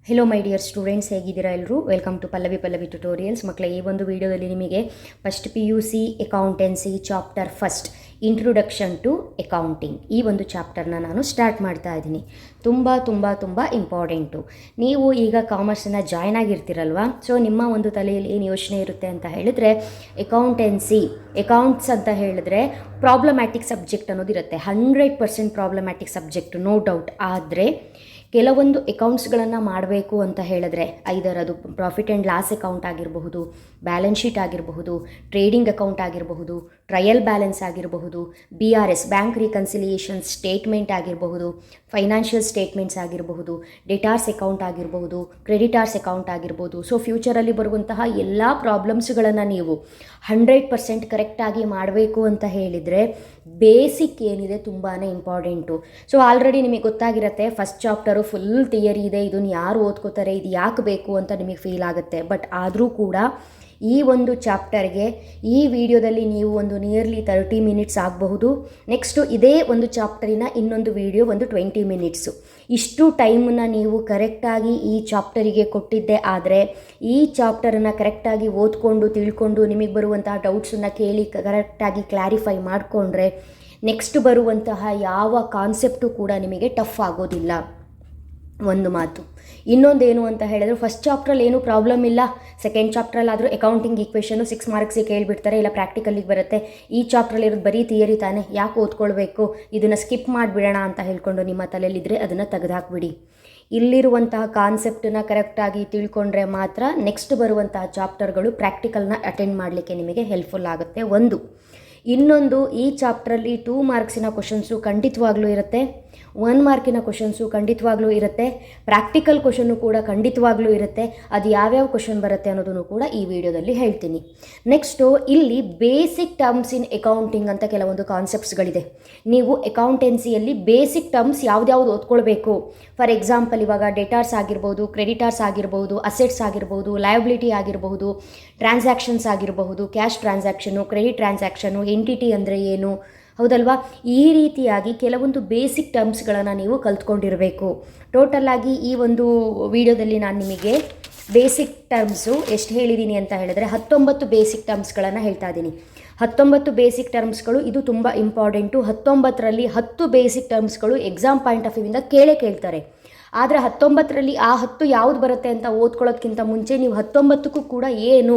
Hello my dear students, ಹೇಗಿದ್ದೀರಾ ಎಲ್ಲರೂ? Welcome to Pallavi tutorials. ಮಕ್ಕಳೇ, ಈ ಒಂದು ವಿಡಿಯೋದಲ್ಲಿ ನಿಮಗೆ first PUC accountancy chapter first introduction to accounting ಈ ಒಂದು ಚಾಪ್ಟರ್ನ ನಾನು ಸ್ಟಾರ್ಟ್ ಮಾಡ್ತಾ ಇದ್ದೀನಿ. ತುಂಬ ಇಂಪಾರ್ಟೆಂಟು. ನೀವು ಈಗ ಕಾಮರ್ಸನ್ನು ಜಾಯ್ನ್ ಆಗಿರ್ತೀರಲ್ವ, ಸೊ ನಿಮ್ಮ ಒಂದು ತಲೆಯಲ್ಲಿ ಏನು ಯೋಚನೆ ಇರುತ್ತೆ ಅಂತ ಹೇಳಿದ್ರೆ, ಅಕೌಂಟ್ಸ್ ಅಂತ ಹೇಳಿದ್ರೆ ಪ್ರಾಬ್ಲಮ್ಯಾಟಿಕ್ ಸಬ್ಜೆಕ್ಟ್ ಅನ್ನೋದಿರುತ್ತೆ. 100% ಪ್ರಾಬ್ಲಮ್ಯಾಟಿಕ್ ಸಬ್ಜೆಕ್ಟ್, ನೋ ಡೌಟ್. ಆದರೆ ಕೆಲವೊಂದು ಅಕೌಂಟ್ಸ್ಗಳನ್ನು ಮಾಡಬೇಕು ಅಂತ ಹೇಳಿದ್ರೆ, ಐದರ್ ಅದು ಪ್ರಾಫಿಟ್ ಆ್ಯಂಡ್ ಲಾಸ್ ಅಕೌಂಟ್ ಆಗಿರಬಹುದು, ಬ್ಯಾಲೆನ್ಸ್ ಶೀಟ್ ಆಗಿರಬಹುದು, ಟ್ರೇಡಿಂಗ್ ಅಕೌಂಟ್ ಆಗಿರಬಹುದು, ಟ್ರಯಲ್ ಬ್ಯಾಲೆನ್ಸ್ ಆಗಿರಬಹುದು, BRS ಬ್ಯಾಂಕ್ ರಿಕನ್ಸಿಲಿಯೇಷನ್ ಸ್ಟೇಟ್ಮೆಂಟ್ ಆಗಿರಬಹುದು, ಫೈನಾನ್ಷಿಯಲ್ ಸ್ಟೇಟ್ಮೆಂಟ್ಸ್ ಆಗಿರಬಹುದು, ಡೆಟಾರ್ಸ್ ಅಕೌಂಟ್ ಆಗಿರಬಹುದು, ಕ್ರೆಡಿಟಾರ್ಸ್ ಅಕೌಂಟ್ ಆಗಿರ್ಬೋದು. ಸೊ ಫ್ಯೂಚರಲ್ಲಿ ಬರುವಂತಹ ಎಲ್ಲ ಪ್ರಾಬ್ಲಮ್ಸ್ಗಳನ್ನು ನೀವು 100% ಕರೆಕ್ಟಾಗಿ ಮಾಡಬೇಕು ಅಂತ ಹೇಳಿದರೆ ಬೇಸಿಕ್ ಏನಿದೆ ತುಂಬಾ ಇಂಪಾರ್ಟೆಂಟು. ಸೊ ಆಲ್ರೆಡಿ ನಿಮಗೆ ಗೊತ್ತಾಗಿರುತ್ತೆ, ಫಸ್ಟ್ ಚಾಪ್ಟರು ಫುಲ್ ಥಿಯರಿ ಇದೆ, ಇದನ್ನು ಯಾರು ಓದ್ಕೋತಾರೆ, ಇದು ಯಾಕೆ ಬೇಕು ಅಂತ ನಿಮಗೆ ಫೀಲ್ ಆಗುತ್ತೆ. ಬಟ್ ಆದರೂ ಕೂಡ ಈ ಒಂದು ಚಾಪ್ಟರ್ಗೆ ಈ ವಿಡಿಯೋದಲ್ಲಿ ನೀವು ಒಂದು ನಿಯರ್ಲಿ 30 ಮಿನಿಟ್ಸ್ ಆಗಬಹುದು. ನೆಕ್ಸ್ಟು ಇದೇ ಒಂದು ಚಾಪ್ಟರಿನ ಇನ್ನೊಂದು ವಿಡಿಯೋ ಒಂದು 20 ಮಿನಿಟ್ಸು. ಇಷ್ಟು ಟೈಮನ್ನು ನೀವು ಕರೆಕ್ಟಾಗಿ ಈ ಚಾಪ್ಟರಿಗೆ ಕೊಟ್ಟಿದ್ದೆ ಆದರೆ, ಈ ಚಾಪ್ಟರನ್ನು ಕರೆಕ್ಟಾಗಿ ಓದ್ಕೊಂಡು ತಿಳ್ಕೊಂಡು ನಿಮಗೆ ಬರುವಂತಹ ಡೌಟ್ಸನ್ನು ಕೇಳಿ ಕರೆಕ್ಟಾಗಿ ಕ್ಲಾರಿಫೈ ಮಾಡಿಕೊಂಡ್ರೆ ನೆಕ್ಸ್ಟ್ ಬರುವಂತಹ ಯಾವ ಕಾನ್ಸೆಪ್ಟು ಕೂಡ ನಿಮಗೆ ಟಫ್ ಆಗೋದಿಲ್ಲ. ಒಂದು ಮಾತು. ಇನ್ನೊಂದೇನು ಅಂತ ಹೇಳಿದ್ರೆ, ಫಸ್ಟ್ ಚಾಪ್ಟ್ರಲ್ಲಿ ಏನೂ ಪ್ರಾಬ್ಲಮ್ ಇಲ್ಲ, ಸೆಕೆಂಡ್ ಚಾಪ್ಟ್ರಲ್ಲಾದರೂ ಅಕೌಂಟಿಂಗ್ ಈಕ್ವೇಷನ್ನು 6 ಮಾರ್ಕ್ಸಿಗೆ ಕೇಳಿಬಿಡ್ತಾರೆ, ಇಲ್ಲ ಪ್ರಾಕ್ಟಿಕಲಿಗೆ ಬರುತ್ತೆ. ಈ ಚಾಪ್ಟ್ರಲ್ಲಿರೋದು ಬರೀ ಥಿಯರಿ ತಾನೇ, ಯಾಕೆ ಓದ್ಕೊಳ್ಬೇಕು, ಇದನ್ನು ಸ್ಕಿಪ್ ಮಾಡಿಬಿಡೋಣ ಅಂತ ಹೇಳ್ಕೊಂಡು ನಿಮ್ಮ ತಲೆಯಲ್ಲಿದ್ದರೆ ಅದನ್ನು ತೆಗೆದುಹಾಕ್ಬಿಡಿ. ಇಲ್ಲಿರುವಂತಹ ಕಾನ್ಸೆಪ್ಟನ್ನು ಕರೆಕ್ಟಾಗಿ ತಿಳ್ಕೊಂಡ್ರೆ ಮಾತ್ರ ನೆಕ್ಸ್ಟ್ ಬರುವಂತಹ ಚಾಪ್ಟರ್ಗಳು ಪ್ರಾಕ್ಟಿಕಲ್ನ ಅಟೆಂಡ್ ಮಾಡಲಿಕ್ಕೆ ನಿಮಗೆ ಹೆಲ್ಪ್ಫುಲ್ ಆಗುತ್ತೆ. ಒಂದು. ಇನ್ನೊಂದು, ಈ ಚಾಪ್ಟ್ರಲ್ಲಿ 2 ಮಾರ್ಕ್ಸಿನ ಕ್ವಶನ್ಸು ಖಂಡಿತವಾಗ್ಲೂ ಇರುತ್ತೆ, 1 ಮಾರ್ಕಿನ ಕ್ವಶನ್ಸು ಖಂಡಿತವಾಗ್ಲೂ ಇರುತ್ತೆ, ಪ್ರಾಕ್ಟಿಕಲ್ ಕ್ವಶನ್ನು ಕೂಡ ಖಂಡಿತವಾಗ್ಲೂ ಇರುತ್ತೆ. ಅದು ಯಾವ್ಯಾವ ಕ್ವಶನ್ ಬರುತ್ತೆ ಅನ್ನೋದನ್ನು ಕೂಡ ಈ ವಿಡಿಯೋದಲ್ಲಿ ಹೇಳ್ತೀನಿ. ನೆಕ್ಸ್ಟು, ಇಲ್ಲಿ ಬೇಸಿಕ್ ಟರ್ಮ್ಸ್ ಇನ್ ಅಕೌಂಟಿಂಗ್ ಅಂತ ಕೆಲವೊಂದು ಕಾನ್ಸೆಪ್ಟ್ಸ್ಗಳಿದೆ. ನೀವು ಅಕೌಂಟೆನ್ಸಿಯಲ್ಲಿ ಬೇಸಿಕ್ ಟರ್ಮ್ಸ್ ಯಾವ್ದ್ಯಾವ್ದು ಓದ್ಕೊಳ್ಬೇಕು. ಫಾರ್ ಎಕ್ಸಾಂಪಲ್, ಇವಾಗ ಡೆಟಾರ್ಸ್ ಆಗಿರ್ಬೋದು, ಕ್ರೆಡಿಟಾರ್ಸ್ ಆಗಿರ್ಬೋದು, ಅಸೆಟ್ಸ್ ಆಗಿರ್ಬೋದು, ಲಯಬಿಲಿಟಿ ಆಗಿರಬಹುದು, ಟ್ರಾನ್ಸಾಕ್ಷನ್ಸ್ ಆಗಿರಬಹುದು, cash transaction, credit transaction, entity ಅಂದರೆ ಏನು, ಹೌದಲ್ವಾ? ಈ ರೀತಿಯಾಗಿ ಕೆಲವೊಂದು ಬೇಸಿಕ್ ಟರ್ಮ್ಸ್ಗಳನ್ನು ನೀವು ಕಲ್ತ್ಕೊಂಡಿರಬೇಕು. ಟೋಟಲಾಗಿ ಈ ಒಂದು ವಿಡಿಯೋದಲ್ಲಿ ನಾನು ನಿಮಗೆ ಬೇಸಿಕ್ ಟರ್ಮ್ಸು ಎಷ್ಟು ಹೇಳಿದ್ದೀನಿ ಅಂತ ಹೇಳಿದ್ರೆ 19 ಬೇಸಿಕ್ ಟರ್ಮ್ಸ್ಗಳನ್ನು ಹೇಳ್ತಾ ಇದ್ದೀನಿ. 19 ಬೇಸಿಕ್ ಟರ್ಮ್ಸ್ಗಳು, ಇದು ತುಂಬ ಇಂಪಾರ್ಟೆಂಟು. 19ರಲ್ಲಿ 10 ಬೇಸಿಕ್ ಟರ್ಮ್ಸ್ಗಳು ಎಕ್ಸಾಮ್ ಪಾಯಿಂಟ್ ಆಫ್ ವ್ಯೂವಿಂದ ಕೇಳ್ತಾರೆ. ಆದರೆ 19ರಲ್ಲಿ ಆ 10 ಯಾವುದು ಬರುತ್ತೆ ಅಂತ ಓದ್ಕೊಳ್ಳೋದಕ್ಕಿಂತ ಮುಂಚೆ ನೀವು 19ಕ್ಕೂ ಕೂಡ ಏನು,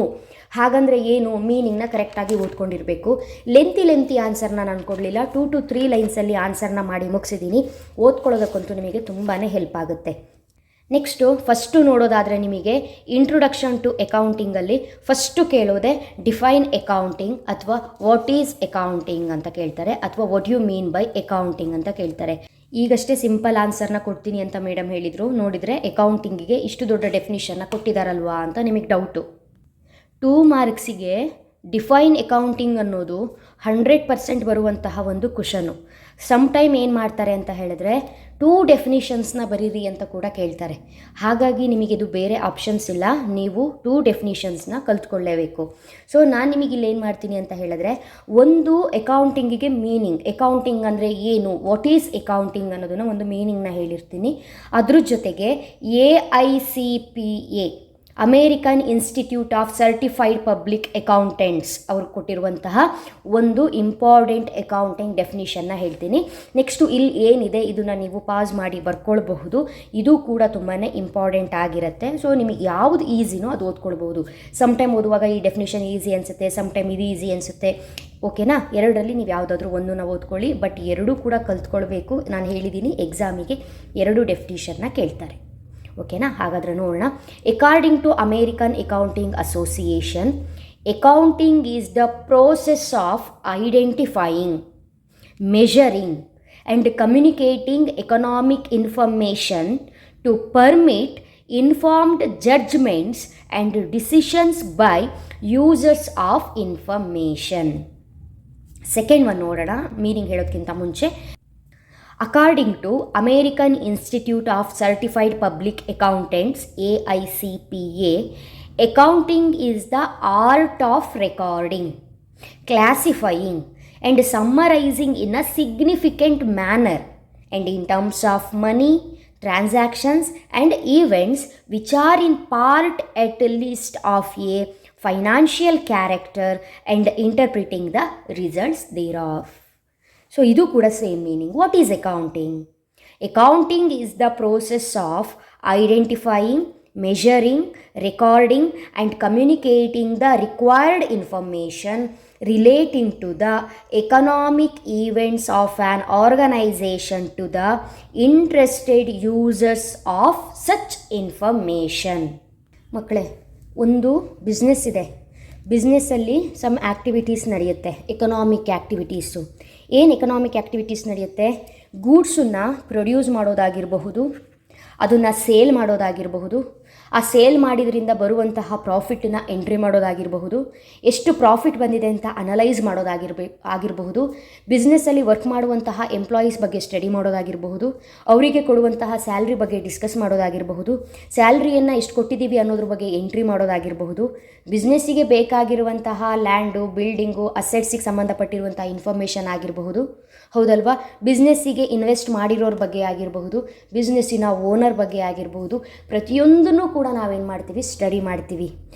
ಹಾಗಂದರೆ ಏನು ಮೀನಿಂಗ್ನ ಕರೆಕ್ಟಾಗಿ ಓದ್ಕೊಂಡಿರಬೇಕು. ಲೆಂತಿ ಆನ್ಸರ್ನ ನಾನು ಕೊಡಲಿಲ್ಲ, 2 to 3 ಲೈನ್ಸಲ್ಲಿ ಆನ್ಸರ್ನ ಮಾಡಿ ಮುಗಿಸಿದ್ದೀನಿ. ಓದ್ಕೊಳ್ಳೋದಕ್ಕಂತೂ ನಿಮಗೆ ತುಂಬಾ ಹೆಲ್ಪ್ ಆಗುತ್ತೆ. ನೆಕ್ಸ್ಟು, ಫಸ್ಟು ನೋಡೋದಾದರೆ ನಿಮಗೆ ಇಂಟ್ರೊಡಕ್ಷನ್ ಟು ಅಕೌಂಟಿಂಗಲ್ಲಿ ಫಸ್ಟು ಕೇಳೋದೆ ಡಿಫೈನ್ ಅಕೌಂಟಿಂಗ್ ಅಥವಾ ವಾಟ್ ಈಸ್ ಅಕೌಂಟಿಂಗ್ ಅಂತ ಕೇಳ್ತಾರೆ, ಅಥವಾ what you mean by accounting ಅಂತ ಕೇಳ್ತಾರೆ. ಈಗಷ್ಟೇ ಸಿಂಪಲ್ ಆನ್ಸರ್ನ ಕೊಡ್ತೀನಿ ಅಂತ ಮೇಡಮ್ ಹೇಳಿದರು. ನೋಡಿದರೆ ಅಕೌಂಟಿಂಗಿಗೆ ಇಷ್ಟು ದೊಡ್ಡ ಡೆಫಿನಿಷನ್ನ ಕೊಟ್ಟಿದ್ದಾರಲ್ವಾ ಅಂತ ನಿಮಗೆ ಡೌಟು. 2 ಮಾರ್ಕ್ಸಿಗೆ ಡಿಫೈನ್ ಅಕೌಂಟಿಂಗ್ ಅನ್ನೋದು 100% ಬರುವಂತಹ ಒಂದು ಕ್ವಶನು. ಸಮ್ ಟೈಮ್ ಏನು ಮಾಡ್ತಾರೆ ಅಂತ ಹೇಳಿದ್ರೆ 2 ಡೆಫಿನಿಷನ್ಸ್ನ ಬರೀರಿ ಅಂತ ಕೂಡ ಕೇಳ್ತಾರೆ. ಹಾಗಾಗಿ ನಿಮಗಿದು ಬೇರೆ ಆಪ್ಷನ್ಸ್ ಇಲ್ಲ, ನೀವು 2 ಡೆಫಿನಿಷನ್ಸ್ನ ಕಲ್ತ್ಕೊಳ್ಳೇಬೇಕು. ಸೊ ನಾನು ನಿಮಗಿಲ್ಲಿ ಏನು ಮಾಡ್ತೀನಿ ಅಂತ ಹೇಳಿದ್ರೆ, ಒಂದು ಅಕೌಂಟಿಂಗಿಗೆ ಮೀನಿಂಗ್, ಅಕೌಂಟಿಂಗ್ ಅಂದರೆ ಏನು, ವಾಟ್ ಈಸ್ ಅಕೌಂಟಿಂಗ್ ಅನ್ನೋದನ್ನು ಒಂದು ಮೀನಿಂಗ್ನ ಹೇಳಿರ್ತೀನಿ. ಅದ್ರ ಜೊತೆಗೆ AICPA American institute of certified public accountants ಅವ್ರು ಕೊಟ್ಟಿರುವಂತಹ ಒಂದು ಇಂಪಾರ್ಟೆಂಟ್ ಅಕೌಂಟಿಂಗ್ ಡೆಫಿನಿಷನ್ನ ಹೇಳ್ತೀನಿ. ನೆಕ್ಸ್ಟು ಇಲ್ಲಿ ಏನಿದೆ ಇದನ್ನು ನೀವು ಪಾಸ್ ಮಾಡಿ ಬರ್ಕೊಳ್ಬಹುದು. ಇದು ಕೂಡ ತುಂಬಾ ಇಂಪಾರ್ಟೆಂಟ್ ಆಗಿರುತ್ತೆ. ಸೊ ನಿಮಗೆ ಯಾವುದು ಈಸಿನೋ ಅದು ಓದ್ಕೊಳ್ಬಹುದು. ಸಮ್ ಟೈಮ್ ಓದುವಾಗ ಈ ಡೆಫಿನಿಷನ್ ಈಸಿ ಅನಿಸುತ್ತೆ, ಸಮ್ ಟೈಮ್ ಇದು ಈಸಿ ಅನಿಸುತ್ತೆ. ಓಕೆನಾ? ಎರಡರಲ್ಲಿ ನೀವು ಯಾವುದಾದ್ರೂ ಒಂದನ್ನು ಓದ್ಕೊಳ್ಳಿ, ಬಟ್ ಎರಡೂ ಕೂಡ ಕಲ್ತ್ಕೊಳ್ಬೇಕು. ನಾನು ಹೇಳಿದ್ದೀನಿ, ಎಕ್ಸಾಮಿಗೆ 2 ಡೆಫಿನಿಷನ್ನ ಕೇಳ್ತಾರೆ. ಓಕೆನಾ? ಹಾಗಾದರೆ ನೋಡೋಣ. According to American accounting association, accounting is the process of identifying, measuring and communicating economic information to permit informed judgements and decisions by users of information. Second one ನೋಡೋಣ, ಮೀನಿಂಗ್ ಹೇಳೋದಕ್ಕಿಂತ ಮುಂಚೆ. According to American Institute of Certified Public Accountants AICPA, accounting is the art of recording, classifying and summarizing in a significant manner and in terms of money, transactions and events which are in part at least of a financial character and interpreting the results thereof. So idu kuda same meaning. What is accounting? Accounting is the process of identifying, measuring, recording and communicating the required information relating to the economic events of an organization to the interested users of such information. ಮಕ್ಕಳೇ, ಒಂದು business ಇದೆ. ಬಿಸ್ನೆಸ್ಸಲ್ಲಿ some activities ನಡೆಯುತ್ತೆ, economic activities. ಏನು economic activities ನಡೆಯುತ್ತೆ? ಗೂಡ್ಸನ್ನು produce ಮಾಡೋದಾಗಿರಬಹುದು, ಅದನ್ನು sale ಮಾಡೋದಾಗಿರಬಹುದು, ಆ sale ಮಾಡಿದ್ರಿಂದ ಬರುವಂತಹ ಪ್ರಾಫಿಟನ್ನು ಎಂಟ್ರಿ ಮಾಡೋದಾಗಿರಬಹುದು, ಎಷ್ಟು ಪ್ರಾಫಿಟ್ ಬಂದಿದೆ ಅಂತ ಅನಲೈಸ್ ಆಗಿರಬಹುದು, ಬಿಸ್ನೆಸ್ಸಲ್ಲಿ ವರ್ಕ್ ಮಾಡುವಂತಹ ಎಂಪ್ಲಾಯೀಸ್ ಬಗ್ಗೆ ಸ್ಟಡಿ ಮಾಡೋದಾಗಿರಬಹುದು, ಅವರಿಗೆ ಕೊಡುವಂತಹ ಸ್ಯಾಲ್ರಿ ಬಗ್ಗೆ ಡಿಸ್ಕಸ್ ಮಾಡೋದಾಗಿರಬಹುದು, ಸ್ಯಾಲ್ರಿಯನ್ನು ಎಷ್ಟು ಕೊಟ್ಟಿದ್ದೀವಿ ಅನ್ನೋದ್ರ ಬಗ್ಗೆ ಎಂಟ್ರಿ ಮಾಡೋದಾಗಿರಬಹುದು, ಬಿಸ್ನೆಸ್ಸಿಗೆ ಬೇಕಾಗಿರುವಂತಹ ಲ್ಯಾಂಡು, ಬಿಲ್ಡಿಂಗು, ಅಸೆಟ್ಸಿಗೆ ಸಂಬಂಧಪಟ್ಟಿರುವಂಥ ಇನ್ಫಾರ್ಮೇಷನ್ ಆಗಿರಬಹುದು, ಹೌದಲ್ವಾ? ಬಿಸ್ನೆಸ್ಸಿಗೆ ಇನ್ವೆಸ್ಟ್ ಮಾಡಿರೋರ ಬಗ್ಗೆ ಆಗಿರಬಹುದು, ಬಿಸ್ನೆಸ್ಸಿನ ಓನರ್ ಬಗ್ಗೆ ಆಗಿರಬಹುದು, ಪ್ರತಿಯೊಂದನ್ನು ಕೂಡ ನಾವೇನು ಮಾಡ್ತೀವಿ? ಸ್ಟಡಿ ಮಾಡ್ತೀವಿ.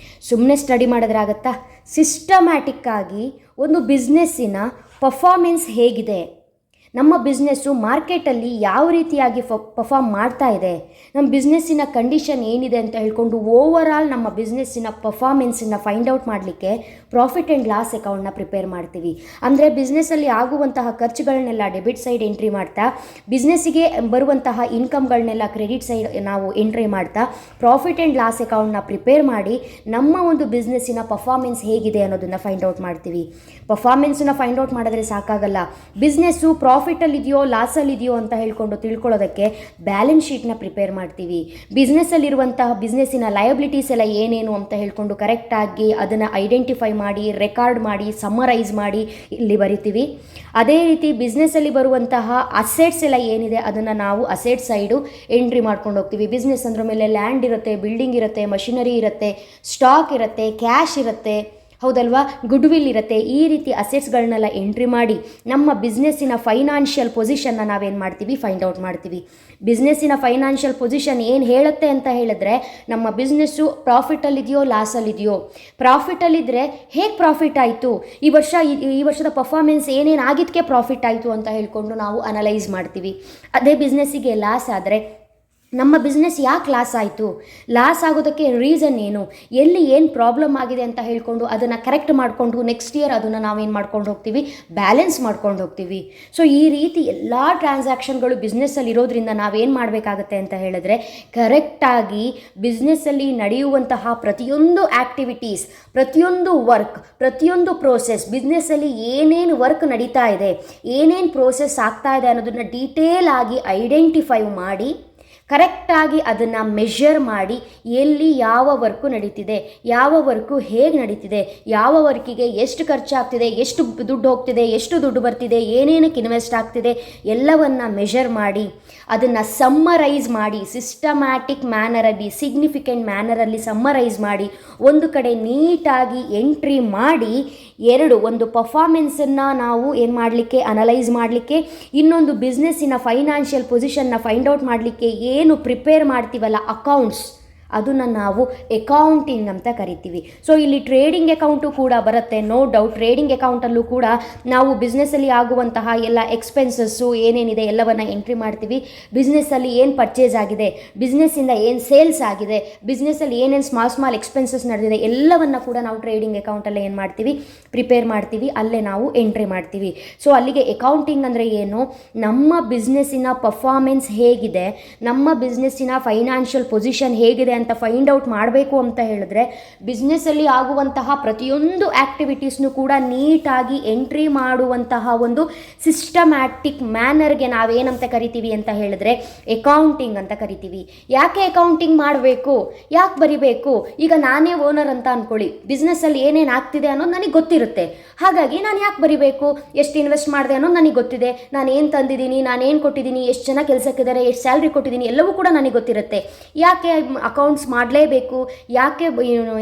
ಸುಮ್ಮನೆ ಸ್ಟಡಿ ಮಾಡೋದ್ರಾಗತ್ತಾ? ಸಿಸ್ಟಮ್ಯಾಟಿಕ್ಕಾಗಿ ಒಂದು ಬಿಸ್ನೆಸ್ಸಿನ ಪರ್ಫಾರ್ಮೆನ್ಸ್ ಹೇಗಿದೆ, ನಮ್ಮ ಬಿಸ್ನೆಸ್ಸು ಮಾರ್ಕೆಟಲ್ಲಿ ಯಾವ ರೀತಿಯಾಗಿ ಪರ್ಫಾರ್ಮ್ ಮಾಡ್ತಾ ಇದೆ, ನಮ್ಮ ಬಿಸ್ನೆಸ್ಸಿನ ಕಂಡೀಷನ್ ಏನಿದೆ ಅಂತ ಹೇಳ್ಕೊಂಡು ಓವರಾಲ್ ನಮ್ಮ ಬಿಸ್ನೆಸ್ಸಿನ ಪರ್ಫಾರ್ಮೆನ್ಸನ್ನು ಫೈಂಡ್ ಔಟ್ ಮಾಡಲಿಕ್ಕೆ ಪ್ರಾಫಿಟ್ ಆ್ಯಂಡ್ ಲಾಸ್ ಅಕೌಂಟ್ನ ಪ್ರಿಪೇರ್ ಮಾಡ್ತೀವಿ. ಅಂದರೆ ಬಿಸ್ನೆಸ್ಸಲ್ಲಿ ಆಗುವಂತಹ ಖರ್ಚುಗಳನ್ನೆಲ್ಲ ಡೆಬಿಟ್ ಸೈಡ್ ಎಂಟ್ರಿ ಮಾಡ್ತಾ, ಬಿಸ್ನೆಸ್ಸಿಗೆ ಬರುವಂತಹ ಇನ್ಕಮ್ಗಳನ್ನೆಲ್ಲ ಕ್ರೆಡಿಟ್ ಸೈಡ್ ನಾವು ಎಂಟ್ರಿ ಮಾಡ್ತಾ ಪ್ರಾಫಿಟ್ ಆ್ಯಂಡ್ ಲಾಸ್ ಅಕೌಂಟ್ನ ಪ್ರಿಪೇರ್ ಮಾಡಿ ನಮ್ಮ ಒಂದು ಬಿಸ್ನೆಸ್ಸಿನ ಪರ್ಫಾರ್ಮೆನ್ಸ್ ಹೇಗಿದೆ ಅನ್ನೋದನ್ನು ಫೈಂಡ್ ಔಟ್ ಮಾಡ್ತೀವಿ. ಪರ್ಫಾರ್ಮೆನ್ಸನ್ನು ಫೈಂಡ್ ಔಟ್ ಮಾಡಿದ್ರೆ ಸಾಕಾಗಲ್ಲ. ಬಿಸ್ನೆಸ್ಸು ಪ್ರಾಫಿಟಲ್ಲಿದೆಯೋ ಲಾಸಲ್ಲಿದೆಯೋ ಅಂತ ಹೇಳ್ಕೊಂಡು ತಿಳ್ಕೊಳ್ಳೋದಕ್ಕೆ ಬ್ಯಾಲೆನ್ಸ್ ಶೀಟ್ನ ಪ್ರಿಪೇರ್ ಮಾಡ್ತೀವಿ. ಬಿಸ್ನೆಸ್ಸಲ್ಲಿರುವಂತಹ ಬಿಸ್ನೆಸ್ಸಿನ ಲಯಬಿಲಿಟೀಸ್ ಎಲ್ಲ ಏನೇನು ಅಂತ ಹೇಳ್ಕೊಂಡು ಕರೆಕ್ಟಾಗಿ ಅದನ್ನು ಐಡೆಂಟಿಫೈ ಮಾಡಿ, ರೆಕಾರ್ಡ್ ಮಾಡಿ, ಸಮ್ಮರೈಸ್ ಮಾಡಿ ಇಲ್ಲಿ ಬರಿತೀವಿ. ಅದೇ ರೀತಿ ಬಿಸ್ನೆಸ್ಸಲ್ಲಿ ಬರುವಂತಹ ಅಸೆಟ್ಸ್ ಎಲ್ಲ ಏನಿದೆ ಅದನ್ನು ನಾವು ಅಸೆಟ್ ಸೈಡು ಎಂಟ್ರಿ ಮಾಡ್ಕೊಂಡು ಹೋಗ್ತೀವಿ. ಬಿಸ್ನೆಸ್ ಅಂದ್ರ ಮೇಲೆ ಲ್ಯಾಂಡ್ ಇರುತ್ತೆ, ಬಿಲ್ಡಿಂಗ್ ಇರುತ್ತೆ, ಮಷಿನರಿ ಇರುತ್ತೆ, ಸ್ಟಾಕ್ ಇರುತ್ತೆ, ಕ್ಯಾಶ್ ಇರುತ್ತೆ, ಹೌದಲ್ವಾ? ಗುಡ್ ವಿಲ್ ಇರುತ್ತೆ. ಈ ರೀತಿ ಅಸೆಟ್ಸ್ಗಳನ್ನೆಲ್ಲ ಎಂಟ್ರಿ ಮಾಡಿ ನಮ್ಮ ಬಿಸ್ನೆಸ್ಸಿನ ಫೈನಾನ್ಷಿಯಲ್ ಪೊಸಿಷನ್ನ ನಾವೇನು ಮಾಡ್ತೀವಿ? ಫೈಂಡ್ ಔಟ್ ಮಾಡ್ತೀವಿ. ಬಿಸ್ನೆಸ್ಸಿನ ಫೈನಾನ್ಷಿಯಲ್ ಪೊಸಿಷನ್ ಏನು ಹೇಳುತ್ತೆ ಅಂತ ಹೇಳಿದ್ರೆ, ನಮ್ಮ ಬಿಸ್ನೆಸ್ಸು ಪ್ರಾಫಿಟಲ್ಲಿದೆಯೋ ಲಾಸಲ್ಲಿದೆಯೋ. ಪ್ರಾಫಿಟಲ್ಲಿದ್ದರೆ ಹೇಗೆ ಪ್ರಾಫಿಟ್ ಆಯಿತು, ಈ ವರ್ಷದ ಪರ್ಫಾರ್ಮೆನ್ಸ್ ಏನೇನು ಆಗಿದ್ದಕ್ಕೆ ಪ್ರಾಫಿಟ್ ಆಯಿತು ಅಂತ ಹೇಳ್ಕೊಂಡು ನಾವು ಅನಲೈಸ್ ಮಾಡ್ತೀವಿ. ಅದೇ ಬಿಸ್ನೆಸ್ಸಿಗೆ ಲಾಸ್ ಆದರೆ ನಮ್ಮ ಬಿಸ್ನೆಸ್ ಯಾಕೆ ಲಾಸ್ ಆಯಿತು, ಲಾಸ್ ಆಗೋದಕ್ಕೆ ರೀಸನ್ ಏನು, ಎಲ್ಲಿ ಏನು ಪ್ರಾಬ್ಲಮ್ ಆಗಿದೆ ಅಂತ ಹೇಳ್ಕೊಂಡು ಅದನ್ನು ಕರೆಕ್ಟ್ ಮಾಡಿಕೊಂಡು ನೆಕ್ಸ್ಟ್ ಇಯರ್ ಅದನ್ನು ನಾವೇನು ಮಾಡ್ಕೊಂಡು ಹೋಗ್ತೀವಿ? ಬ್ಯಾಲೆನ್ಸ್ ಮಾಡ್ಕೊಂಡು ಹೋಗ್ತೀವಿ. ಸೊ ಈ ರೀತಿ ಎಲ್ಲ ಟ್ರಾನ್ಸಾಕ್ಷನ್ಗಳು ಬಿಸ್ನೆಸ್ಸಲ್ಲಿ ಇರೋದ್ರಿಂದ ನಾವೇನು ಮಾಡಬೇಕಾಗತ್ತೆ ಅಂತ ಹೇಳಿದ್ರೆ, ಕರೆಕ್ಟಾಗಿ ಬಿಸ್ನೆಸ್ಸಲ್ಲಿ ನಡೆಯುವಂತಹ ಪ್ರತಿಯೊಂದು ಆ್ಯಕ್ಟಿವಿಟೀಸ್, ಪ್ರತಿಯೊಂದು ವರ್ಕ್, ಪ್ರತಿಯೊಂದು ಪ್ರೋಸೆಸ್, ಬಿಸ್ನೆಸ್ಸಲ್ಲಿ ಏನೇನು ವರ್ಕ್ ನಡೀತಾ ಇದೆ, ಏನೇನು ಪ್ರೋಸೆಸ್ ಆಗ್ತಾ ಇದೆ ಅನ್ನೋದನ್ನು ಡೀಟೇಲ್ ಆಗಿ ಐಡೆಂಟಿಫೈ ಮಾಡಿ ಕರೆಕ್ಟಾಗಿ ಅದನ್ನು ಮೆಷರ್ ಮಾಡಿ, ಎಲ್ಲಿ ಯಾವ ವರ್ಕು ನಡೀತಿದೆ, ಯಾವ ವರ್ಕು ಹೇಗೆ ನಡೀತಿದೆ, ಯಾವ ವರ್ಕಿಗೆ ಎಷ್ಟು ಖರ್ಚಾಗ್ತಿದೆ, ಎಷ್ಟು ದುಡ್ಡು ಹೋಗ್ತಿದೆ, ಎಷ್ಟು ದುಡ್ಡು ಬರ್ತಿದೆ, ಏನೇನಕ್ಕೆ ಇನ್ವೆಸ್ಟ್ ಆಗ್ತಿದೆ ಎಲ್ಲವನ್ನು ಮೆಷರ್ ಮಾಡಿ ಅದನ್ನು ಸಮ್ಮರೈಸ್ ಮಾಡಿ, ಸಿಸ್ಟಮ್ಯಾಟಿಕ್ ಮ್ಯಾನರಲ್ಲಿ, ಸಿಗ್ನಿಫಿಕೆಂಟ್ ಮ್ಯಾನರಲ್ಲಿ ಸಮ್ಮರೈಸ್ ಮಾಡಿ ಒಂದು ಕಡೆ ನೀಟಾಗಿ ಎಂಟ್ರಿ ಮಾಡಿ, ಒಂದು ಪರ್ಫಾರ್ಮೆನ್ಸನ್ನು ನಾವು ಏನು ಮಾಡಲಿಕ್ಕೆ? ಅನಲೈಸ್ ಮಾಡಲಿಕ್ಕೆ, ಇನ್ನೊಂದು ಬಿಸ್ನೆಸ್ಸಿನ ಫೈನಾನ್ಷಿಯಲ್ ಪೊಸಿಷನ್ನ ಫೈಂಡ್ ಔಟ್ ಮಾಡಲಿಕ್ಕೆ ಏನು ಪ್ರಿಪೇರ್ ಮಾಡ್ತೀವಲ್ಲ ಅಕೌಂಟ್ಸ್, ಅದನ್ನು ನಾವು ಅಕೌಂಟಿಂಗ್ ಅಂತ ಕರಿತೀವಿ. ಸೊ ಇಲ್ಲಿ ಟ್ರೇಡಿಂಗ್ ಅಕೌಂಟು ಕೂಡ ಬರುತ್ತೆ, ನೋ ಡೌಟ್. ಟ್ರೇಡಿಂಗ್ ಅಕೌಂಟಲ್ಲೂ ಕೂಡ ನಾವು ಬಿಸ್ನೆಸ್ಸಲ್ಲಿ ಆಗುವಂತಹ ಎಲ್ಲ ಎಕ್ಸ್ಪೆನ್ಸಸ್ಸು ಏನೇನಿದೆ ಎಲ್ಲವನ್ನು ಎಂಟ್ರಿ ಮಾಡ್ತೀವಿ. ಬಿಸ್ನೆಸ್ಸಲ್ಲಿ ಏನು ಪರ್ಚೇಸ್ ಆಗಿದೆ, ಬಿಸ್ನೆಸ್ಸಿಂದ ಏನು ಸೇಲ್ಸ್ ಆಗಿದೆ, ಬಿಸ್ನೆಸ್ಸಲ್ಲಿ ಏನೇನು ಸ್ಮಾಲ್ ಎಕ್ಸ್ಪೆನ್ಸಸ್ ನಡೆದಿದೆ ಎಲ್ಲವನ್ನು ಕೂಡ ನಾವು ಟ್ರೇಡಿಂಗ್ ಅಕೌಂಟಲ್ಲೇ ಏನು ಮಾಡ್ತೀವಿ? ಪ್ರಿಪೇರ್ ಮಾಡ್ತೀವಿ, ಅಲ್ಲೇ ನಾವು ಎಂಟ್ರಿ ಮಾಡ್ತೀವಿ. ಸೊ ಅಲ್ಲಿಗೆ ಅಕೌಂಟಿಂಗ್ ಅಂದರೆ ಏನು? ನಮ್ಮ ಬಿಸ್ನೆಸ್ಸಿನ ಪರ್ಫಾರ್ಮೆನ್ಸ್ ಹೇಗಿದೆ, ನಮ್ಮ ಬಿಸ್ನೆಸ್ಸಿನ ಫೈನಾನ್ಷಿಯಲ್ ಪೊಸಿಷನ್ ಹೇಗಿದೆ ಅಂತ ಫೈಂಡ್ ಔಟ್ ಮಾಡಬೇಕು ಅಂತ ಹೇಳಿದ್ರೆ, ಬಿಸ್ನೆಸ್ಸಲ್ಲಿ ಆಗುವಂತಹ ಪ್ರತಿಯೊಂದು ಆ್ಯಕ್ಟಿವಿಟೀಸ್ನು ಕೂಡ ನೀಟಾಗಿ ಎಂಟ್ರಿ ಮಾಡುವಂತಹ ಒಂದು ಸಿಸ್ಟಮ್ಯಾಟಿಕ್ ಮ್ಯಾನರ್ಗೆ ನಾವೇನಂತ ಕರಿತೀವಿ ಅಂತ ಹೇಳಿದ್ರೆ ಅಕೌಂಟಿಂಗ್ ಅಂತ ಕರಿತೀವಿ. ಯಾಕೆ ಅಕೌಂಟಿಂಗ್ ಮಾಡಬೇಕು, ಯಾಕೆ ಬರಿಬೇಕು? ಈಗ ನಾನೇ ಓನರ್ ಅಂತ ಅಂದ್ಕೊಳ್ಳಿ, ಬಿಸ್ನೆಸ್ಸಲ್ಲಿ ಏನೇನು ಆಗ್ತಿದೆ ಅನ್ನೋದು ನನಗೆ ಗೊತ್ತಿರುತ್ತೆ. ಹಾಗಾಗಿ ನಾನು ಯಾಕೆ ಬರಿಬೇಕು? ಎಷ್ಟು ಇನ್ವೆಸ್ಟ್ ಮಾಡಿದೆ ಅನ್ನೋದು ನನಗೆ ಗೊತ್ತಿದೆ, ನಾನು ಏನು ತಂದಿದ್ದೀನಿ, ನಾನು ಏನು ಕೊಟ್ಟಿದ್ದೀನಿ, ಎಷ್ಟು ಜನ ಕೆಲಸಕ್ಕಿದ್ದಾರೆ, ಎಷ್ಟು ಸ್ಯಾಲ್ರಿ ಕೊಟ್ಟಿದ್ದೀನಿ ಎಲ್ಲವೂ ಕೂಡ ನನಗೆ ಗೊತ್ತಿರುತ್ತೆ. ಯಾಕೆ ಅಕೌಂಟ್ಸ್ ಮಾಡಲೇಬೇಕು, ಯಾಕೆ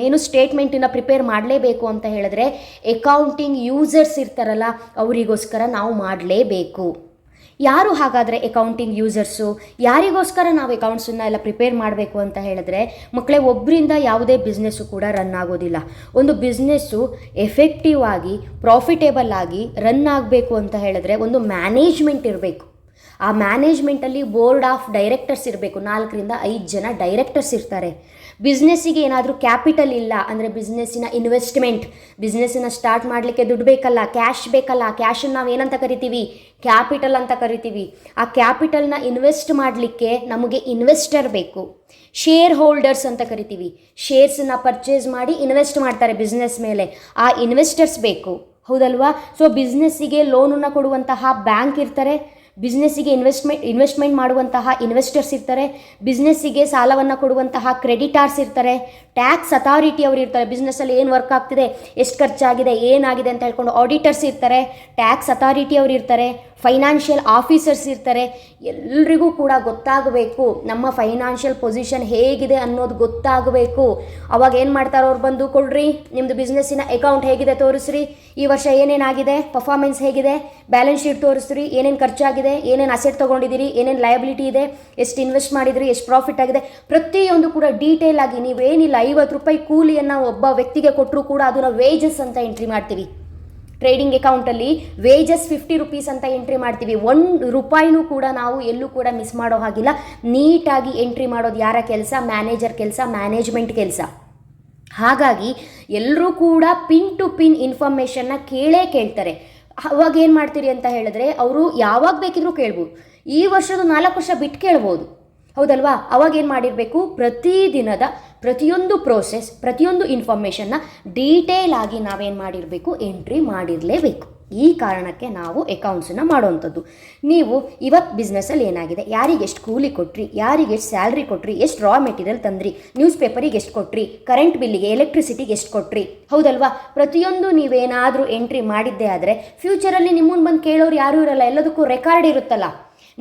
ಏನು ಸ್ಟೇಟ್ಮೆಂಟನ್ನು ಪ್ರಿಪೇರ್ ಮಾಡಲೇಬೇಕು ಅಂತ ಹೇಳಿದ್ರೆ, ಅಕೌಂಟಿಂಗ್ ಯೂಸರ್ಸ್ ಇರ್ತಾರಲ್ಲ ಅವರಿಗೋಸ್ಕರ ನಾವು ಮಾಡಲೇಬೇಕು. ಯಾರು ಹಾಗಾದರೆ ಅಕೌಂಟಿಂಗ್ ಯೂಸರ್ಸು? ಯಾರಿಗೋಸ್ಕರ ನಾವು ಅಕೌಂಟ್ಸನ್ನು ಎಲ್ಲ ಪ್ರಿಪೇರ್ ಮಾಡಬೇಕು ಅಂತ ಹೇಳಿದ್ರೆ, ಮಕ್ಕಳೇ, ಒಬ್ಬರಿಂದ ಯಾವುದೇ ಬಿಸ್ನೆಸ್ಸು ಕೂಡ ರನ್ ಆಗೋದಿಲ್ಲ. ಒಂದು ಬಿಸ್ನೆಸ್ಸು ಎಫೆಕ್ಟಿವ್ ಆಗಿ ಪ್ರಾಫಿಟೇಬಲ್ ಆಗಿ ರನ್ ಆಗಬೇಕು ಅಂತ ಹೇಳಿದ್ರೆ ಒಂದು ಮ್ಯಾನೇಜ್ಮೆಂಟ್ ಇರಬೇಕು. ಆ ಮ್ಯಾನೇಜ್ಮೆಂಟಲ್ಲಿ ಬೋರ್ಡ್ ಆಫ್ ಡೈರೆಕ್ಟರ್ಸ್ ಇರಬೇಕು. 4ರಿಂದ 5 ಜನ ಡೈರೆಕ್ಟರ್ಸ್ ಇರ್ತಾರೆ. ಬಿಸ್ನೆಸ್ಸಿಗೆ ಏನಾದರೂ ಕ್ಯಾಪಿಟಲ್ ಇಲ್ಲ ಅಂದರೆ ಬಿಸ್ನೆಸ್ಸಿನ ಇನ್ವೆಸ್ಟ್ಮೆಂಟ್, ಬಿಸ್ನೆಸ್ಸನ್ನು ಸ್ಟಾರ್ಟ್ ಮಾಡಲಿಕ್ಕೆ ದುಡ್ಡು ಬೇಕಲ್ಲ, ಕ್ಯಾಶ್ ಬೇಕಲ್ಲ. ಕ್ಯಾಶನ್ನು ನಾವು ಏನಂತ ಕರಿತೀವಿ? ಕ್ಯಾಪಿಟಲ್ ಅಂತ ಕರಿತೀವಿ. ಆ ಕ್ಯಾಪಿಟಲ್ನ ಇನ್ವೆಸ್ಟ್ ಮಾಡಲಿಕ್ಕೆ ನಮಗೆ ಇನ್ವೆಸ್ಟರ್ ಬೇಕು, ಶೇರ್ ಹೋಲ್ಡರ್ಸ್ ಅಂತ ಕರಿತೀವಿ. ಶೇರ್ಸನ್ನು ಪರ್ಚೇಸ್ ಮಾಡಿ ಇನ್ವೆಸ್ಟ್ ಮಾಡ್ತಾರೆ ಬಿಸ್ನೆಸ್ ಮೇಲೆ, ಆ ಇನ್ವೆಸ್ಟರ್ಸ್ ಬೇಕು, ಹೌದಲ್ವಾ? ಸೊ ಬಿಸ್ನೆಸ್ಸಿಗೆ ಲೋನನ್ನು ಕೊಡುವಂತಹ ಬ್ಯಾಂಕ್ ಇರ್ತಾರೆ, ಬಿಸ್ನೆಸ್ಸಿಗೆ ಇನ್ವೆಸ್ಟ್ಮೆಂಟ್ ಮಾಡುವಂತಹ ಇನ್ವೆಸ್ಟರ್ಸ್ ಇರ್ತಾರೆ, ಬಿಸ್ನೆಸ್ಸಿಗೆ ಸಾಲವನ್ನು ಕೊಡುವಂತಹ ಕ್ರೆಡಿಟಾರ್ಸ್ ಇರ್ತಾರೆ, ಟ್ಯಾಕ್ಸ್ ಅಥಾರಿಟಿ ಅವರು ಇರ್ತಾರೆ. ಬಿಸ್ನೆಸ್ಸಲ್ಲಿ ಏನು ವರ್ಕ್ ಆಗ್ತಿದೆ, ಎಷ್ಟು ಖರ್ಚಾಗಿದೆ, ಏನಾಗಿದೆ ಅಂತ ಹೇಳ್ಕೊಂಡು ಆಡಿಟರ್ಸ್ ಇರ್ತಾರೆ, ಟ್ಯಾಕ್ಸ್ ಅಥಾರಿಟಿ ಅವರು ಇರ್ತಾರೆ, ಫೈನಾನ್ಷಿಯಲ್ ಆಫೀಸರ್ಸ್ ಇರ್ತಾರೆ. ಎಲ್ರಿಗೂ ಕೂಡ ಗೊತ್ತಾಗಬೇಕು ನಮ್ಮ ಫೈನಾನ್ಷಿಯಲ್ ಪೊಸಿಷನ್ ಹೇಗಿದೆ ಅನ್ನೋದು ಗೊತ್ತಾಗಬೇಕು. ಅವಾಗ ಏನು ಮಾಡ್ತಾರೆ ಅವ್ರು? ಬಂದು ಕೊಡ್ರಿ ನಿಮ್ಮದು ಬಿಸ್ನೆಸ್ಸಿನ ಅಕೌಂಟ್ ಹೇಗಿದೆ ತೋರಿಸ್ರಿ, ಈ ವರ್ಷ ಏನೇನಾಗಿದೆ, ಪರ್ಫಾರ್ಮೆನ್ಸ್ ಹೇಗಿದೆ, ಬ್ಯಾಲೆನ್ಸ್ ಶೀಟ್ ತೋರಿಸ್ರಿ, ಏನೇನು ಖರ್ಚಾಗಿದೆ, ಏನೇನು ಅಸೆಟ್ ತೊಗೊಂಡಿದ್ದೀರಿ, ಏನೇನು ಲಯಬಿಲಿಟಿ ಇದೆ, ಎಷ್ಟು ಇನ್ವೆಸ್ಟ್ ಮಾಡಿದಿರಿ, ಎಷ್ಟು ಪ್ರಾಫಿಟ್ ಆಗಿದೆ, ಪ್ರತಿಯೊಂದು ಕೂಡ ಡೀಟೇಲ್ ಆಗಿ. ನೀವೇನಿಲ್ಲ, 50 ರೂಪಾಯಿ ಕೂಲಿಯನ್ನು ಒಬ್ಬ ವ್ಯಕ್ತಿಗೆ ಕೊಟ್ಟರೂ ಕೂಡ ಅದನ್ನು ವೇಜಸ್ ಅಂತ ಎಂಟ್ರಿ ಮಾಡ್ತೀವಿ. ಟ್ರೇಡಿಂಗ್ ಅಕೌಂಟಲ್ಲಿ ವೇಜಸ್ 50 ರೂಪೀಸ್ ಅಂತ ಎಂಟ್ರಿ ಮಾಡ್ತೀವಿ. 1 ರೂಪಾಯಿನೂ ಕೂಡ ನಾವು ಎಲ್ಲೂ ಕೂಡ ಮಿಸ್ ಮಾಡೋ ಹಾಗಿಲ್ಲ. ನೀಟಾಗಿ ಎಂಟ್ರಿ ಮಾಡೋದು ಯಾರ ಕೆಲಸ? ಮ್ಯಾನೇಜರ್ ಕೆಲಸ, ಮ್ಯಾನೇಜ್ಮೆಂಟ್ ಕೆಲಸ. ಹಾಗಾಗಿ ಎಲ್ಲರೂ ಕೂಡ ಪಿನ್ ಟು ಪಿನ್ ಇನ್ಫಾರ್ಮೇಷನ್ನ ಕೇಳ್ತಾರೆ. ಅವಾಗ ಏನು ಮಾಡ್ತೀರಿ ಅಂತ ಹೇಳಿದ್ರೆ, ಅವರು ಯಾವಾಗ ಬೇಕಿದ್ರೂ ಕೇಳ್ಬೋದು. ಈ ವರ್ಷದ 4 ವರ್ಷ ಬಿಟ್ಟು ಕೇಳ್ಬೋದು, ಹೌದಲ್ವಾ? ಅವಾಗ ಏನು ಮಾಡಿರಬೇಕು? ಪ್ರತಿದಿನದ ಪ್ರತಿಯೊಂದು ಪ್ರೋಸೆಸ್, ಪ್ರತಿಯೊಂದು ಇನ್ಫಾರ್ಮೇಷನ್ನ ಡೀಟೇಲ್ ಆಗಿ ನಾವೇನು ಮಾಡಿರಬೇಕು? ಎಂಟ್ರಿ ಮಾಡಿರಲೇಬೇಕು. ಈ ಕಾರಣಕ್ಕೆ ನಾವು ಅಕೌಂಟ್ಸನ್ನು ಮಾಡೋವಂಥದ್ದು. ನೀವು ಇವತ್ತು ಬಿಸ್ನೆಸ್ಸಲ್ಲಿ ಏನಾಗಿದೆ, ಯಾರಿಗೆ ಎಷ್ಟು ಕೂಲಿ ಕೊಟ್ರಿ, ಯಾರಿಗೆ ಎಷ್ಟು ಸ್ಯಾಲ್ರಿ ಕೊಟ್ರಿ, ಎಷ್ಟು ರಾ ಮೆಟೀರಿಯಲ್ ತಂದ್ರಿ, ನ್ಯೂಸ್ ಪೇಪರಿಗೆ ಎಷ್ಟು ಕೊಟ್ರಿ, ಕರೆಂಟ್ ಬಿಲ್ಲಿಗೆ, ಎಲೆಕ್ಟ್ರಿಸಿಟಿಗೆ ಎಷ್ಟು ಕೊಟ್ರಿ, ಹೌದಲ್ವಾ? ಪ್ರತಿಯೊಂದು ನೀವೇನಾದರೂ ಎಂಟ್ರಿ ಮಾಡಿದ್ದೇ ಆದರೆ ಫ್ಯೂಚರಲ್ಲಿ ನಿಮ್ಮನ್ನು ಬಂದು ಕೇಳೋರು ಯಾರೂ ಇರಲ್ಲ, ಎಲ್ಲದಕ್ಕೂ ರೆಕಾರ್ಡ್ ಇರುತ್ತಲ್ಲ.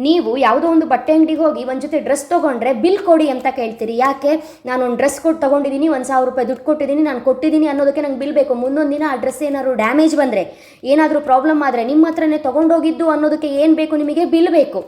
ನೀವು ಯಾವುದೋ ಒಂದು ಬಟ್ಟೆ ಅಂಗಡಿಗೆ ಹೋಗಿ ಒಂದು ಜೊತೆ ಡ್ರೆಸ್ ತೊಗೊಂಡ್ರೆ ಬಿಲ್ ಕೊಡಿ ಅಂತ ಕೇಳ್ತೀರಿ. ಯಾಕೆ? ನಾನು ಒಂದು ಡ್ರೆಸ್ ಕೊಟ್ಟು ತೊಗೊಂಡಿದ್ದೀನಿ, 1,000 ರೂಪಾಯಿ ದುಡ್ಡು ಕೊಟ್ಟಿದ್ದೀನಿ, ನಾನು ಕೊಟ್ಟಿದ್ದೀನಿ ಅನ್ನೋದಕ್ಕೆ ನಂಗೆ ಬಿಲ್ ಬೇಕು. ಮುಂದೊಂದು ದಿನ ಆ ಡ್ರೆಸ್ ಏನಾದರೂ ಡ್ಯಾಮೇಜ್ ಬಂದರೆ, ಏನಾದರೂ ಪ್ರಾಬ್ಲಮ್ ಆದರೆ ನಿಮ್ಮ ಹತ್ರನೇ ತೊಗೊಂಡೋಗಿದ್ದು ಅನ್ನೋದಕ್ಕೆ ಏನು ಬೇಕು? ನಿಮಗೆ ಬಿಲ್ ಬೇಕು,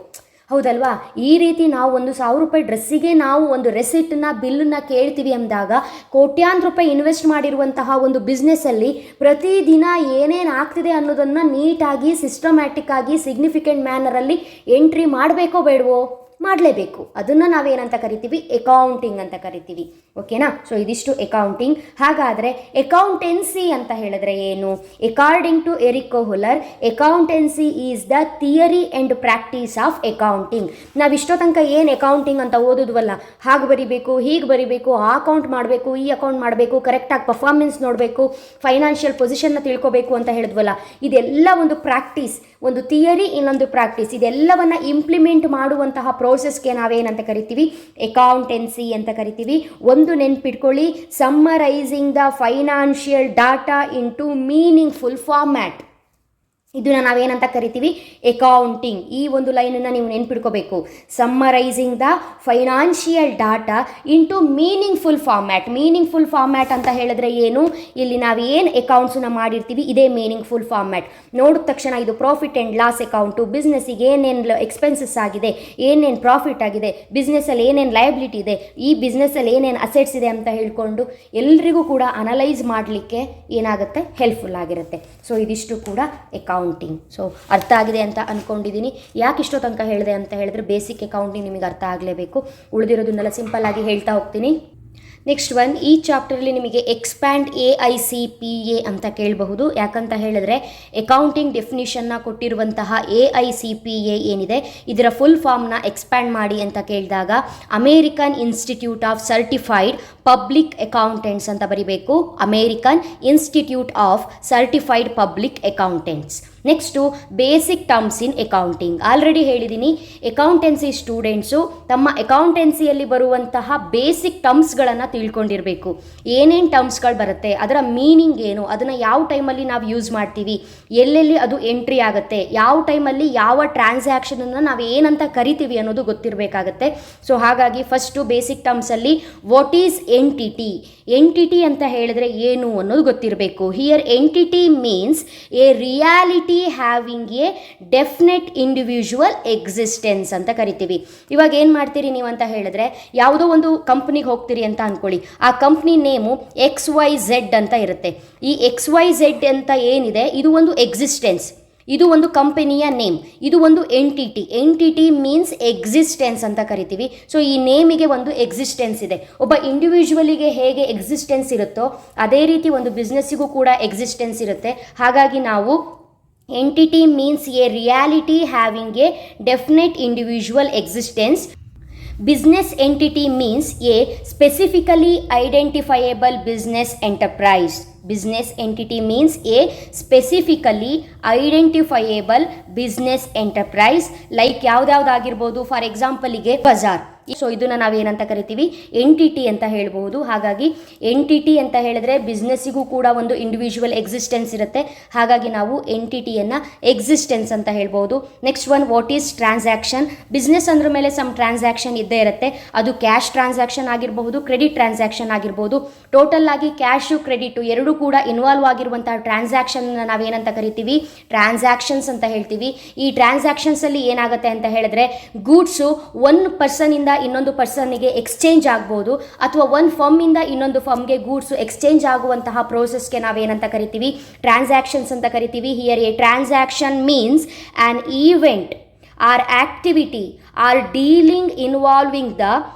ಹೌದಲ್ವಾ? ಈ ರೀತಿ ನಾವು 1,000 ರೂಪಾಯಿ ಡ್ರೆಸ್ಸಿಗೆ ನಾವು ಒಂದು ರೆಸಿಪ್ಟನ್ನ, ಬಿಲ್ಲನ್ನು ಕೇಳ್ತೀವಿ ಅಂದಾಗ, ಕೋಟ್ಯಾಂತರ ರೂಪಾಯಿ ಇನ್ವೆಸ್ಟ್ ಮಾಡಿರುವಂತಹ ಒಂದು ಬಿಸ್ನೆಸ್ಸಲ್ಲಿ ಪ್ರತಿದಿನ ಏನೇನು ಆಗ್ತಿದೆ ಅನ್ನೋದನ್ನು ನೀಟಾಗಿ, ಸಿಸ್ಟಮ್ಯಾಟಿಕ್ ಆಗಿ, ಸಿಗ್ನಿಫಿಕೆಂಟ್ ಮ್ಯಾನರಲ್ಲಿ ಎಂಟ್ರಿ ಮಾಡಬೇಕೋ ಬೇಡವೋ? ಮಾಡಲೇಬೇಕು. ಅದನ್ನು ನಾವೇನಂತ ಕರಿತೀವಿ? ಅಕೌಂಟಿಂಗ್ ಅಂತ ಕರಿತೀವಿ. ಓಕೆನಾ? ಸೊ ಇದಿಷ್ಟು ಅಕೌಂಟಿಂಗ್. ಹಾಗಾದರೆ ಅಕೌಂಟೆನ್ಸಿ ಅಂತ ಹೇಳಿದ್ರೆ ಏನು? According to Eric Kohler, accountancy is the theory and practice of accounting. ನಾವು ಇಷ್ಟೋ ತನಕ ಏನು ಅಕೌಂಟಿಂಗ್ ಅಂತ ಓದೋದ್ವಲ್ಲ, ಹಾಗೆ ಬರಿಬೇಕು, ಹೀಗೆ ಬರಿಬೇಕು, ಆ ಅಕೌಂಟ್ ಮಾಡಬೇಕು, ಈ ಅಕೌಂಟ್ ಮಾಡಬೇಕು, ಕರೆಕ್ಟಾಗಿ ಪರ್ಫಾರ್ಮೆನ್ಸ್ ನೋಡಬೇಕು, ಫೈನಾನ್ಷಿಯಲ್ ಪೊಸಿಷನ್ನ ತಿಳ್ಕೊಬೇಕು ಅಂತ ಹೇಳಿದ್ವಲ್ಲ, ಇದೆಲ್ಲ ಒಂದು ಪ್ರಾಕ್ಟೀಸ್, ಒಂದು ಥಿಯರಿ, ಇನ್ನೊಂದು ಪ್ರಾಕ್ಟೀಸ್. ಇದೆಲ್ಲವನ್ನು ಇಂಪ್ಲಿಮೆಂಟ್ ಮಾಡುವಂತಹ ಪ್ರೋಸೆಸ್ಗೆ ನಾವೇನಂತ ಕರಿತೀವಿ? ಅಕೌಂಟೆನ್ಸಿ ಅಂತ ಕರಿತೀವಿ. ಒಂದು ನೆನ್ಪಿಟ್ಕೊಳ್ಳಿ, summarising the financial data into meaningful format. ಇದನ್ನು ನಾವೇನಂತ ಕರಿತೀವಿ? ಅಕೌಂಟಿಂಗ್. ಈ ಒಂದು ಲೈನನ್ನು ನೀವು ನೆನ್ಪಿಡ್ಕೋಬೇಕು. Summarising the financial data into meaningful format. Meaningful format ಅಂತ ಹೇಳಿದ್ರೆ ಏನು? ಇಲ್ಲಿ ನಾವು ಏನು ಅಕೌಂಟ್ಸನ್ನ ಮಾಡಿರ್ತೀವಿ ಇದೇ ಮೀನಿಂಗ್ಫುಲ್ ಫಾರ್ಮ್ಯಾಟ್. ನೋಡಿದ ತಕ್ಷಣ ಇದು ಪ್ರಾಫಿಟ್ ಆ್ಯಂಡ್ ಲಾಸ್ ಅಕೌಂಟು, ಬಿಸ್ನೆಸ್ಸಿಗೆ ಏನೇನು ಎಕ್ಸ್ಪೆನ್ಸಸ್ ಆಗಿದೆ, ಏನೇನು ಪ್ರಾಫಿಟ್ ಆಗಿದೆ, ಬಿಸ್ನೆಸ್ಸಲ್ಲಿ ಏನೇನು ಲಯಬಿಲಿಟಿ ಇದೆ, ಈ ಬಿಸ್ನೆಸ್ಸಲ್ಲಿ ಏನೇನು ಅಸೆಟ್ಸ್ ಇದೆ ಅಂತ ಹೇಳ್ಕೊಂಡು ಎಲ್ರಿಗೂ ಕೂಡ ಅನಲೈಸ್ ಮಾಡಲಿಕ್ಕೆ ಏನಾಗುತ್ತೆ? ಹೆಲ್ಪ್ಫುಲ್ ಆಗಿರುತ್ತೆ. ಸೊ ಇದಿಷ್ಟು ಕೂಡ ಅಕೌಂಟಿಂಗ್. ಸೊ ಅರ್ಥ ಆಗಿದೆ ಅಂತ ಅಂದ್ಕೊಂಡಿದ್ದೀನಿ. ಯಾಕೆ ಇಷ್ಟೋ ತನಕ ಹೇಳಿದೆ ಅಂತ ಹೇಳಿದ್ರೆ, ಬೇಸಿಕ್ ಅಕೌಂಟಿಂಗ್ ನಿಮಗೆ ಅರ್ಥ ಆಗಲೇಬೇಕು. ಉಳಿದಿರೋದನ್ನೆಲ್ಲ ಸಿಂಪಲ್ ಆಗಿ ಹೇಳ್ತಾ ಹೋಗ್ತೀನಿ. ನೆಕ್ಸ್ಟ್ ಒನ್, ಈ ಚಾಪ್ಟರ್ಲಿ ನಿಮಗೆ ಎಕ್ಸ್ಪ್ಯಾಂಡ್ AICPA ಅಂತ ಕೇಳಬಹುದು. ಯಾಕಂತ ಹೇಳಿದ್ರೆ ಅಕೌಂಟಿಂಗ್ ಡೆಫಿನಿಷನ್ನ ಕೊಟ್ಟಿರುವಂತಹ AICPA ಏನಿದೆ ಇದರ ಫುಲ್ ಫಾರ್ಮ್ನ ಎಕ್ಸ್ಪ್ಯಾಂಡ್ ಮಾಡಿ ಅಂತ ಕೇಳಿದಾಗ American institute of certified public accountants ಅಂತ ಬರಿಬೇಕು. American institute of certified public accountants. Next basic terms in accounting. Already ಹೇಳಿದ್ದೀನಿ, ಅಕೌಂಟೆನ್ಸಿ ಸ್ಟೂಡೆಂಟ್ಸು ತಮ್ಮ ಅಕೌಂಟೆನ್ಸಿಯಲ್ಲಿ ಬರುವಂತಹ ಬೇಸಿಕ್ ಟರ್ಮ್ಸ್ಗಳನ್ನು ತಿಳ್ಕೊಂಡಿರಬೇಕು. ಏನೇನು ಟರ್ಮ್ಸ್ಗಳು ಬರುತ್ತೆ, ಅದರ ಮೀನಿಂಗ್ ಏನು, ಅದನ್ನು ಯಾವ ಟೈಮಲ್ಲಿ ನಾವು ಯೂಸ್ ಮಾಡ್ತೀವಿ, ಎಲ್ಲೆಲ್ಲಿ ಅದು ಎಂಟ್ರಿ ಆಗುತ್ತೆ, ಯಾವ ಟೈಮಲ್ಲಿ ಯಾವ ಟ್ರಾನ್ಸಾಕ್ಷನನ್ನು ನಾವು ಏನಂತ ಕರಿತೀವಿ ಅನ್ನೋದು ಗೊತ್ತಿರಬೇಕಾಗತ್ತೆ. ಸೊ ಹಾಗಾಗಿ ಫಸ್ಟು ಬೇಸಿಕ್ ಟರ್ಮ್ಸಲ್ಲಿ ವಾಟ್ ಈಸ್ ಎಂಟಿಟಿ. ಎಂಟಿಟಿ ಅಂತ ಹೇಳಿದ್ರೆ ಏನು ಅನ್ನೋದು ಗೊತ್ತಿರಬೇಕು. Here entity means a reality reality having a definite individual existence ಅಂತ ಕರಿತೀವಿ. ಇವಾಗ ಏನು ಮಾಡ್ತೀರಿ ನೀವು ಅಂತ ಹೇಳಿದ್ರೆ, ಯಾವುದೋ ಒಂದು ಕಂಪ್ನಿಗೆ ಹೋಗ್ತೀರಿ ಅಂತ ಅಂದ್ಕೊಳ್ಳಿ. ಆ ಕಂಪ್ನಿ ನೇಮು XYZ ಅಂತ ಇರುತ್ತೆ. ಈ XYZ ಅಂತ ಏನಿದೆ, ಇದು ಒಂದು ಎಕ್ಸಿಸ್ಟೆನ್ಸ್, ಇದು ಒಂದು ಕಂಪನಿಯ ನೇಮ್, ಇದು ಒಂದು ಎಂಟಿಟಿ ಮೀನ್ಸ್ ಎಕ್ಸಿಸ್ಟೆನ್ಸ್ ಅಂತ ಕರಿತೀವಿ. ಸೊ ಈ ನೇಮಿಗೆ ಒಂದು ಎಕ್ಸಿಸ್ಟೆನ್ಸ್ ಇದೆ. ಒಬ್ಬ ಇಂಡಿವಿಜುವಲಿಗೆ ಹೇಗೆ ಎಕ್ಸಿಸ್ಟೆನ್ಸ್ ಇರುತ್ತೋ ಅದೇ ರೀತಿ ಒಂದು ಬಿಸ್ನೆಸ್ಸಿಗೂ ಕೂಡ ಎಕ್ಸಿಸ್ಟೆನ್ಸ್ ಇರುತ್ತೆ. ಹಾಗಾಗಿ ನಾವು entity means a reality having a definite individual existence. Business entity means a specifically identifiable business enterprise. Business entity means a specifically identifiable business enterprise. Like ಯಾವುದಾಗಿರ್ಬೋದು, ಫಾರ್ ಎಕ್ಸಾಂಪಲಿಗೆ ಬಜಾರ್. ಸೊ ಇದನ್ನು ನಾವೇನಂತ ಕರಿತೀವಿ, ಎಂಟಿಟಿ ಅಂತ ಹೇಳ್ಬೋದು. ಹಾಗಾಗಿ ಎಂಟಿಟಿ ಅಂತ ಹೇಳಿದ್ರೆ ಬಿಸ್ನೆಸ್ಸಿಗೂ ಕೂಡ ಒಂದು ಇಂಡಿವಿಜುವಲ್ ಎಕ್ಸಿಸ್ಟೆನ್ಸ್ ಇರುತ್ತೆ. ಹಾಗಾಗಿ ನಾವು ಎಂಟಿಟಿಯನ್ನು ಎಕ್ಸಿಸ್ಟೆನ್ಸ್ ಅಂತ ಹೇಳ್ಬೋದು. Next one, what is transaction. Business ಅಂದ್ರ ಮೇಲೆ ಸಮ್ ಟ್ರಾನ್ಸಾಕ್ಷನ್ ಇದ್ದೇ ಇರುತ್ತೆ. ಅದು ಕ್ಯಾಶ್ ಟ್ರಾನ್ಸಾಕ್ಷನ್ ಆಗಿರಬಹುದು, ಕ್ರೆಡಿಟ್ ಟ್ರಾನ್ಸಾಕ್ಷನ್ ಆಗಿರ್ಬೋದು. ಟೋಟಲ್ ಆಗಿ ಕ್ಯಾಶು ಕ್ರೆಡಿಟು ಎರಡೂ ಕೂಡ ಇನ್ವಾಲ್ವ್ ಆಗಿರುವಂತಹ ಟ್ರಾನ್ಸಾಕ್ಷನ್ ನಾವೇನಂತ ಕರಿತೀವಿ, ಟ್ರಾನ್ಸಾಕ್ಷನ್ಸ್ ಅಂತ ಹೇಳ್ತೀವಿ. ಈ ಟ್ರಾನ್ಸಾಕ್ಷನ್ಸ್ ಅಲ್ಲಿ ಏನಾಗುತ್ತೆ ಅಂತ ಹೇಳಿದ್ರೆ, ಗೂಡ್ಸು ಒನ್ ಪರ್ಸನ್ ಇಂದ ಇನ್ನೊಂದು ಪರ್ಸನ್ಗೆ ಎಕ್ಸ್ಚೇಂಜ್ ಆಗ್ಬೋದು, ಅಥವಾ ಒಂದು ಫರ್ಮ್ ಇಂದ ಇನ್ನೊಂದು ಫರ್ಮ್ಗೆ ಗೂಡ್ಸು ಎಕ್ಸ್ಚೇಂಜ್ ಆಗುವಂತಹ ಪ್ರೋಸೆಸ್ಗೆ ನಾವೇನಂತ ಕರಿತೀವಿ, ಟ್ರಾನ್ಸಾಕ್ಷನ್ಸ್ ಅಂತ ಕರಿತೀವಿ. Here a transaction means an event or activity or dealing involving the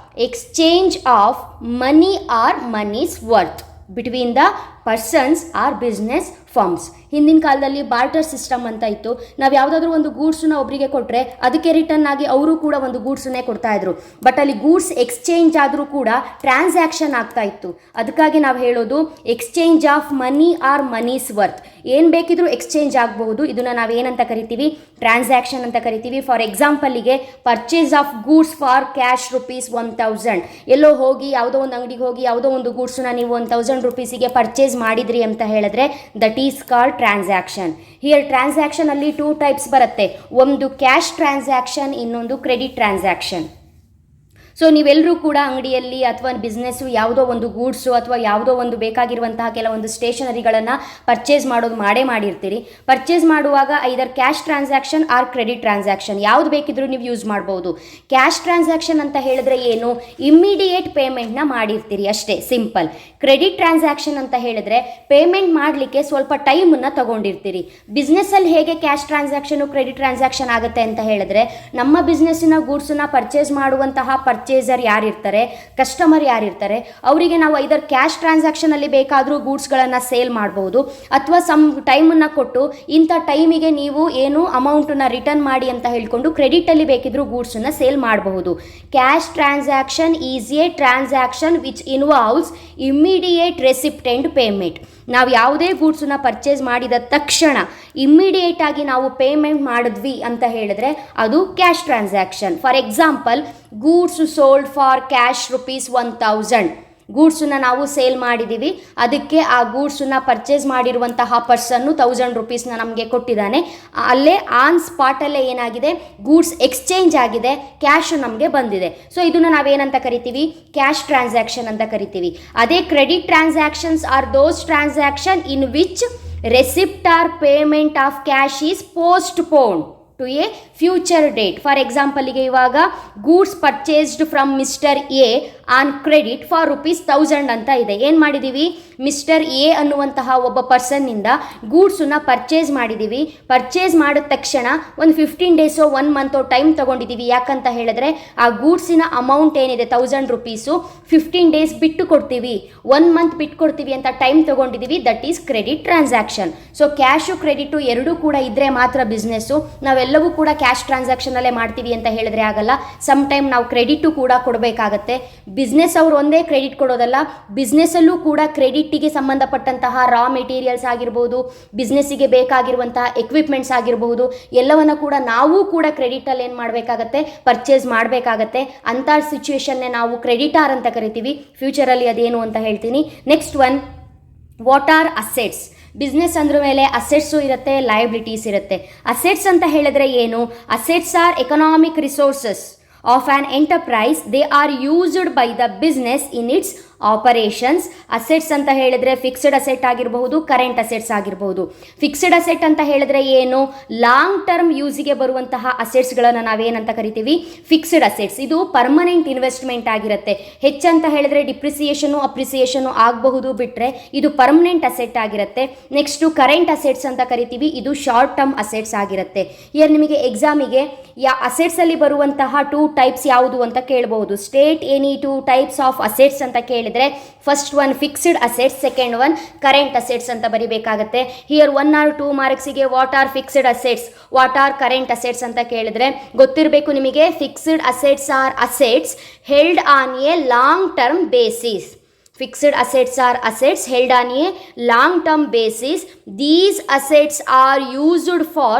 exchange of money or money's worth between the persons or business firms. ಹಿಂದಿನ ಕಾಲದಲ್ಲಿ ಬಾರ್ಟರ್ ಸಿಸ್ಟಮ್ ಅಂತ ಇತ್ತು. ನಾವು ಯಾವುದಾದ್ರೂ ಒಂದು ಗೂಡ್ಸನ್ನ ಒಬ್ಬರಿಗೆ ಕೊಟ್ಟರೆ ಅದಕ್ಕೆ ರಿಟರ್ನ್ ಆಗಿ ಅವರು ಕೂಡ ಒಂದು ಗೂಡ್ಸನ್ನೇ ಕೊಡ್ತಾ ಇದ್ರು. ಬಟ್ ಅಲ್ಲಿ ಗೂಡ್ಸ್ ಎಕ್ಸ್ಚೇಂಜ್ ಆದರೂ ಕೂಡ ಟ್ರಾನ್ಸಾಕ್ಷನ್ ಆಗ್ತಾ ಇತ್ತು. ಅದಕ್ಕಾಗಿ ನಾವು ಹೇಳೋದು exchange of money or money's worth. ಏನು ಬೇಕಿದ್ರೂ ಎಕ್ಸ್ಚೇಂಜ್ ಆಗಬಹುದು. ಇದನ್ನು ನಾವೇನಂತ ಕರಿತೀವಿ, ಟ್ರಾನ್ಸಾಕ್ಷನ್ ಅಂತ ಕರಿತೀವಿ. ಫಾರ್ ಎಕ್ಸಾಂಪಲಿಗೆ purchase of goods for cash ₹1000. ಎಲ್ಲೋ ಹೋಗಿ ಯಾವುದೋ ಒಂದು ಅಂಗಡಿಗೆ ಹೋಗಿ ಯಾವುದೋ ಒಂದು ಗೂಡ್ಸನ್ನ ನೀವು ₹1000 ಪರ್ಚೇಸ್ ಮಾಡಿದ್ರಿ ಅಂತ ಹೇಳಿದ್ರೆ that is called transaction. Here transaction ಅಲ್ಲಿ 2 ಟೈಪ್ಸ್ ಬರುತ್ತೆ. ಒಂದು ಕ್ಯಾಶ್ ಟ್ರಾನ್ಸಾಕ್ಷನ್, ಇನ್ನೊಂದು ಕ್ರೆಡಿಟ್ ಟ್ರಾನ್ಸಾಕ್ಷನ್. ಸೊ ನೀವೆಲ್ಲರೂ ಕೂಡ ಅಂಗಡಿಯಲ್ಲಿ ಅಥವಾ ಬಿಸ್ನೆಸ್ಸು ಯಾವುದೋ ಒಂದು ಗೂಡ್ಸು ಅಥವಾ ಯಾವುದೋ ಒಂದು ಬೇಕಾಗಿರುವಂತಹ ಕೆಲವೊಂದು ಸ್ಟೇಷನರಿಗಳನ್ನು ಪರ್ಚೇಸ್ ಮಾಡೇ ಮಾಡಿರ್ತೀರಿ. ಪರ್ಚೇಸ್ ಮಾಡುವಾಗ either cash transaction or credit transaction ಯಾವುದು ಬೇಕಿದ್ರೂ ನೀವು ಯೂಸ್ ಮಾಡ್ಬೋದು. ಕ್ಯಾಶ್ ಟ್ರಾನ್ಸಾಕ್ಷನ್ ಅಂತ ಹೇಳಿದ್ರೆ ಏನು, ಇಮ್ಮಿಡಿಯೇಟ್ ಪೇಮೆಂಟ್ನ ಮಾಡಿರ್ತೀರಿ ಅಷ್ಟೇ, ಸಿಂಪಲ್. ಕ್ರೆಡಿಟ್ ಟ್ರಾನ್ಸಾಕ್ಷನ್ ಅಂತ ಹೇಳಿದ್ರೆ ಪೇಮೆಂಟ್ ಮಾಡಲಿಕ್ಕೆ ಸ್ವಲ್ಪ ಟೈಮನ್ನು ತಗೊಂಡಿರ್ತೀರಿ. ಬಿಸ್ನೆಸ್ಸಲ್ಲಿ ಹೇಗೆ ಕ್ಯಾಶ್ ಟ್ರಾನ್ಸಾಕ್ಷನು ಕ್ರೆಡಿಟ್ ಟ್ರಾನ್ಸಾಕ್ಷನ್ ಆಗುತ್ತೆ ಅಂತ ಹೇಳಿದ್ರೆ, ನಮ್ಮ ಬಿಸ್ನೆಸ್ಸಿನ ಗೂಡ್ಸನ್ನ ಪರ್ಚೇಸ್ ಮಾಡುವಂತಹ ಪರ್ಚೇಸರ್ ಯಾರಿರ್ತಾರೆ, ಕಸ್ಟಮರ್ ಯಾರಿರ್ತಾರೆ, ಅವರಿಗೆ ನಾವು ಐದರ್ ಕ್ಯಾಶ್ ಟ್ರಾನ್ಸಾಕ್ಷನಲ್ಲಿ ಬೇಕಾದರೂ ಗೂಡ್ಸ್ಗಳನ್ನು ಸೇಲ್ ಮಾಡ್ಬೋದು, ಅಥವಾ ಸಮ್ ಟೈಮನ್ನು ಕೊಟ್ಟು ಇಂಥ ಟೈಮಿಗೆ ನೀವು ಏನು ಅಮೌಂಟನ್ನು ರಿಟರ್ನ್ ಮಾಡಿ ಅಂತ ಹೇಳ್ಕೊಂಡು ಕ್ರೆಡಿಟಲ್ಲಿ ಬೇಕಿದ್ರೂ ಗೂಡ್ಸನ್ನು ಸೇಲ್ ಮಾಡಬಹುದು. Cash transaction is A transaction which involves immediate receipt and payment. ನಾವು ಯಾವುದೇ ಗೂಡ್ಸನ್ನ ಪರ್ಚೇಸ್ ಮಾಡಿದ ತಕ್ಷಣ ಇಮ್ಮಿಡಿಯೇಟ್ ಆಗಿ ನಾವು ಪೇಮೆಂಟ್ ಮಾಡಿದ್ವಿ ಅಂತ ಹೇಳಿದ್ರೆ ಅದು cash transaction. For example, goods sold for cash ₹1000. ಗೂಡ್ಸನ್ನ ನಾವು ಸೇಲ್ ಮಾಡಿದ್ದೀವಿ, ಅದಕ್ಕೆ ಆ ಗೂಡ್ಸನ್ನ ಪರ್ಚೇಸ್ ಮಾಡಿರುವಂತಹ ಪರ್ಸನ್ನು ₹1000 ನಮಗೆ ಕೊಟ್ಟಿದ್ದಾನೆ. ಅಲ್ಲೇ ಆನ್ ಸ್ಪಾಟಲ್ಲೇ ಏನಾಗಿದೆ, ಗೂಡ್ಸ್ ಎಕ್ಸ್ಚೇಂಜ್ ಆಗಿದೆ, ಕ್ಯಾಶು ನಮಗೆ ಬಂದಿದೆ. ಸೊ ಇದನ್ನು ನಾವೇನಂತ ಕರಿತೀವಿ, ಕ್ಯಾಶ್ ಟ್ರಾನ್ಸಾಕ್ಷನ್ ಅಂತ ಕರಿತೀವಿ. ಅದೇ credit transactions are those transaction in which receipt or payment of cash is postponed to a future date. For ಎಕ್ಸಾಂಪಲಿಗೆ ಇವಾಗ goods purchased from mister A on credit for ₹1000 ಅಂತ ಇದೆ. ಏನು ಮಾಡಿದ್ದೀವಿ, ಮಿಸ್ಟರ್ ಎ ಅನ್ನುವಂತಹ ಒಬ್ಬ ಪರ್ಸನ್ನಿಂದ ಗೂಡ್ಸನ್ನ ಪರ್ಚೇಸ್ ಮಾಡಿದ್ದೀವಿ. ಪರ್ಚೇಸ್ ಮಾಡಿದ ತಕ್ಷಣ ಒಂದು 15 ಡೇಸೋ 1 ಮಂತೋ ಟೈಮ್ ತೊಗೊಂಡಿದ್ದೀವಿ. ಯಾಕಂತ ಹೇಳಿದ್ರೆ ಆ ಗೂಡ್ಸಿನ ಅಮೌಂಟ್ ಏನಿದೆ ₹1000 15 ಡೇಸ್ ಬಿಟ್ಟು ಕೊಡ್ತೀವಿ, 1 ಮಂತ್ ಬಿಟ್ಟು ಕೊಡ್ತೀವಿ ಅಂತ ಟೈಮ್ ತೊಗೊಂಡಿದ್ದೀವಿ. That is credit transaction. So cash credit ಎರಡೂ ಕೂಡ ಇದ್ದರೆ ಮಾತ್ರ ಬಿಸ್ನೆಸ್ಸು. ನಾವೆಲ್ಲವೂ ಕೂಡ ಕ್ಯಾಶ್ ಟ್ರಾನ್ಸಾಕ್ಷನಲ್ಲೇ ಮಾಡ್ತೀವಿ ಅಂತ ಹೇಳಿದ್ರೆ ಆಗಲ್ಲ. ಸಮ್ ಟೈಮ್ ನಾವು ಕ್ರೆಡಿಟು ಕೂಡ ಕೊಡಬೇಕಾಗತ್ತೆ. ಬಿಸ್ನೆಸ್ ಅವರು ಒಂದೇ ಕ್ರೆಡಿಟ್ ಕೊಡೋದಲ್ಲ, ಬಿಸ್ನೆಸ್ಸಲ್ಲೂ ಕೂಡ ಕ್ರೆಡಿಟಿಗೆ ಸಂಬಂಧಪಟ್ಟಂತಹ ರಾ ಮೆಟೀರಿಯಲ್ಸ್ ಆಗಿರ್ಬೋದು, ಬಿಸ್ನೆಸ್ಸಿಗೆ ಬೇಕಾಗಿರುವಂತಹ ಎಕ್ವಿಪ್ಮೆಂಟ್ಸ್ ಆಗಿರಬಹುದು, ಎಲ್ಲವನ್ನ ಕೂಡ ನಾವು ಕೂಡ ಕ್ರೆಡಿಟಲ್ಲಿ ಏನು ಮಾಡಬೇಕಾಗತ್ತೆ, ಪರ್ಚೇಸ್ ಮಾಡಬೇಕಾಗತ್ತೆ. ಅಂಥ ಸಿಚುವೇಶನ್ನೇ ನಾವು ಕ್ರೆಡಿಟಾರ್ ಅಂತ ಕರಿತೀವಿ. ಫ್ಯೂಚರಲ್ಲಿ ಅದೇನು ಅಂತ ಹೇಳ್ತೀನಿ. Next one, what R assets. Business ಅಂದ್ರ ಮೇಲೆ ಅಸೆಟ್ಸು ಇರುತ್ತೆ, ಲಯಬಿಲಿಟೀಸ್ ಇರುತ್ತೆ. ಅಸೆಟ್ಸ್ ಅಂತ ಹೇಳಿದ್ರೆ ಏನು, assets are economic resources of an enterprise. They are used by the business in its operations. Assets ಅಂತ ಹೇಳಿದ್ರೆ ಫಿಕ್ಸ್ಡ್ ಅಸೆಟ್ ಆಗಿರಬಹುದು, ಕರೆಂಟ್ ಅಸೆಟ್ಸ್ ಆಗಿರಬಹುದು. ಫಿಕ್ಸ್ಡ್ ಅಸೆಟ್ ಅಂತ ಹೇಳಿದ್ರೆ ಏನು, ಲಾಂಗ್ ಟರ್ಮ್ ಯೂಸಿಗೆ ಬರುವಂತಹ ಅಸೆಟ್ಸ್ಗಳನ್ನು ನಾವೇನಂತ ಕರಿತೀವಿ, ಫಿಕ್ಸ್ಡ್ ಅಸೆಟ್ಸ್. ಇದು ಪರ್ಮನೆಂಟ್ ಇನ್ವೆಸ್ಟ್ಮೆಂಟ್ ಆಗಿರುತ್ತೆ. ಹೆಚ್ಚಂತ ಹೇಳಿದ್ರೆ ಡಿಪ್ರಿಸಿಯೇಷನು ಅಪ್ರಿಸಿಯೇಷನು ಆಗಬಹುದು, ಬಿಟ್ಟರೆ ಇದು ಪರ್ಮನೆಂಟ್ ಅಸೆಟ್ ಆಗಿರುತ್ತೆ. ನೆಕ್ಸ್ಟು ಕರೆಂಟ್ ಅಸೆಟ್ಸ್ ಅಂತ ಕರಿತೀವಿ, ಇದು ಶಾರ್ಟ್ ಟರ್ಮ್ ಅಸೆಟ್ಸ್ ಆಗಿರುತ್ತೆ. ಇಯರ್ ನಿಮಗೆ ಎಕ್ಸಾಮಿಗೆ ಅಸೆಟ್ಸ್ ಅಲ್ಲಿ ಬರುವಂತಹ 2 ಟೈಪ್ಸ್ ಯಾವುದು ಅಂತ ಕೇಳಬಹುದು. State any 2 types of assets ಅಂತ ಕೇಳಿದ್ರೆ first one fixed assets, second one current assets ಅಂತ ಬರಿಬೇಕಾಗುತ್ತೆ. ಹಿಯರ್ 1 or 2 ಮಾರ್ಕ್ಸಿಗೆ what are fixed assets, what are current assets ಅಂತ ಕೇಳಿದ್ರೆ ಗೊತ್ತಿರಬೇಕು ನಿಮಗೆ. Fixed assets are assets held on a long term basis. Fixed assets are assets held on a long-term basis. These assets are used for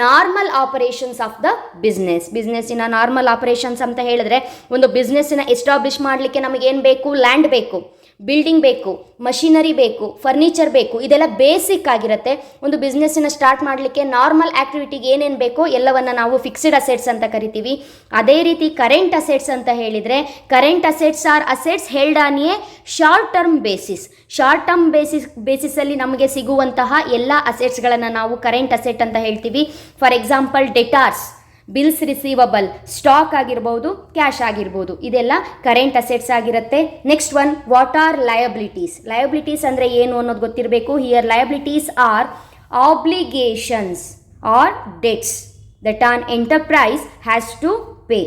normal operations of the business. ಬಿಸ್ನೆಸ್ಸಿನ normal operations ಅಂತ ಹೇಳಿದ್ರೆ, ಒಂದು ಬಿಸ್ನೆಸ್ಸಿನ establish ಮಾಡಲಿಕ್ಕೆ ನಮಗೇನು ಬೇಕು, land ಬೇಕು, building ಬೇಕು, machinery ಬೇಕು, ಫರ್ನಿಚರ್ ಬೇಕು. ಇದೆಲ್ಲ ಬೇಸಿಕ್ ಆಗಿರುತ್ತೆ. ಒಂದು ಬಿಸ್ನೆಸ್ಸಿನ ಸ್ಟಾರ್ಟ್ ಮಾಡಲಿಕ್ಕೆ ನಾರ್ಮಲ್ ಆ್ಯಕ್ಟಿವಿಟಿಗೆ ಏನೇನು ಬೇಕೋ ಎಲ್ಲವನ್ನು ನಾವು ಫಿಕ್ಸ್ಡ್ ಅಸೆಟ್ಸ್ ಅಂತ ಕರಿತೀವಿ. ಅದೇ ರೀತಿ ಕರೆಂಟ್ ಅಸೆಟ್ಸ್ ಅಂತ ಹೇಳಿದರೆ, current assets are assets held on a short term basis. Short term ಬೇಸಿಸಲ್ಲಿ ನಮಗೆ ಸಿಗುವಂತಹ ಎಲ್ಲ ಅಸೆಟ್ಸ್ಗಳನ್ನು ನಾವು ಕರೆಂಟ್ ಅಸೆಟ್ ಅಂತ ಹೇಳ್ತೀವಿ. For example debtors, bills receivable, stock ಆಗಿರ್ಬೋದು, ಕ್ಯಾಶ್ ಆಗಿರ್ಬೋದು, ಇದೆಲ್ಲ ಕರೆಂಟ್ ಅಸೆಟ್ಸ್ ಆಗಿರುತ್ತೆ. Next one what are liabilities. Liabilities ಅಂದರೆ ಏನು ಅನ್ನೋದು ಗೊತ್ತಿರಬೇಕು. Here liabilities are obligations or debts that an enterprise has to pay.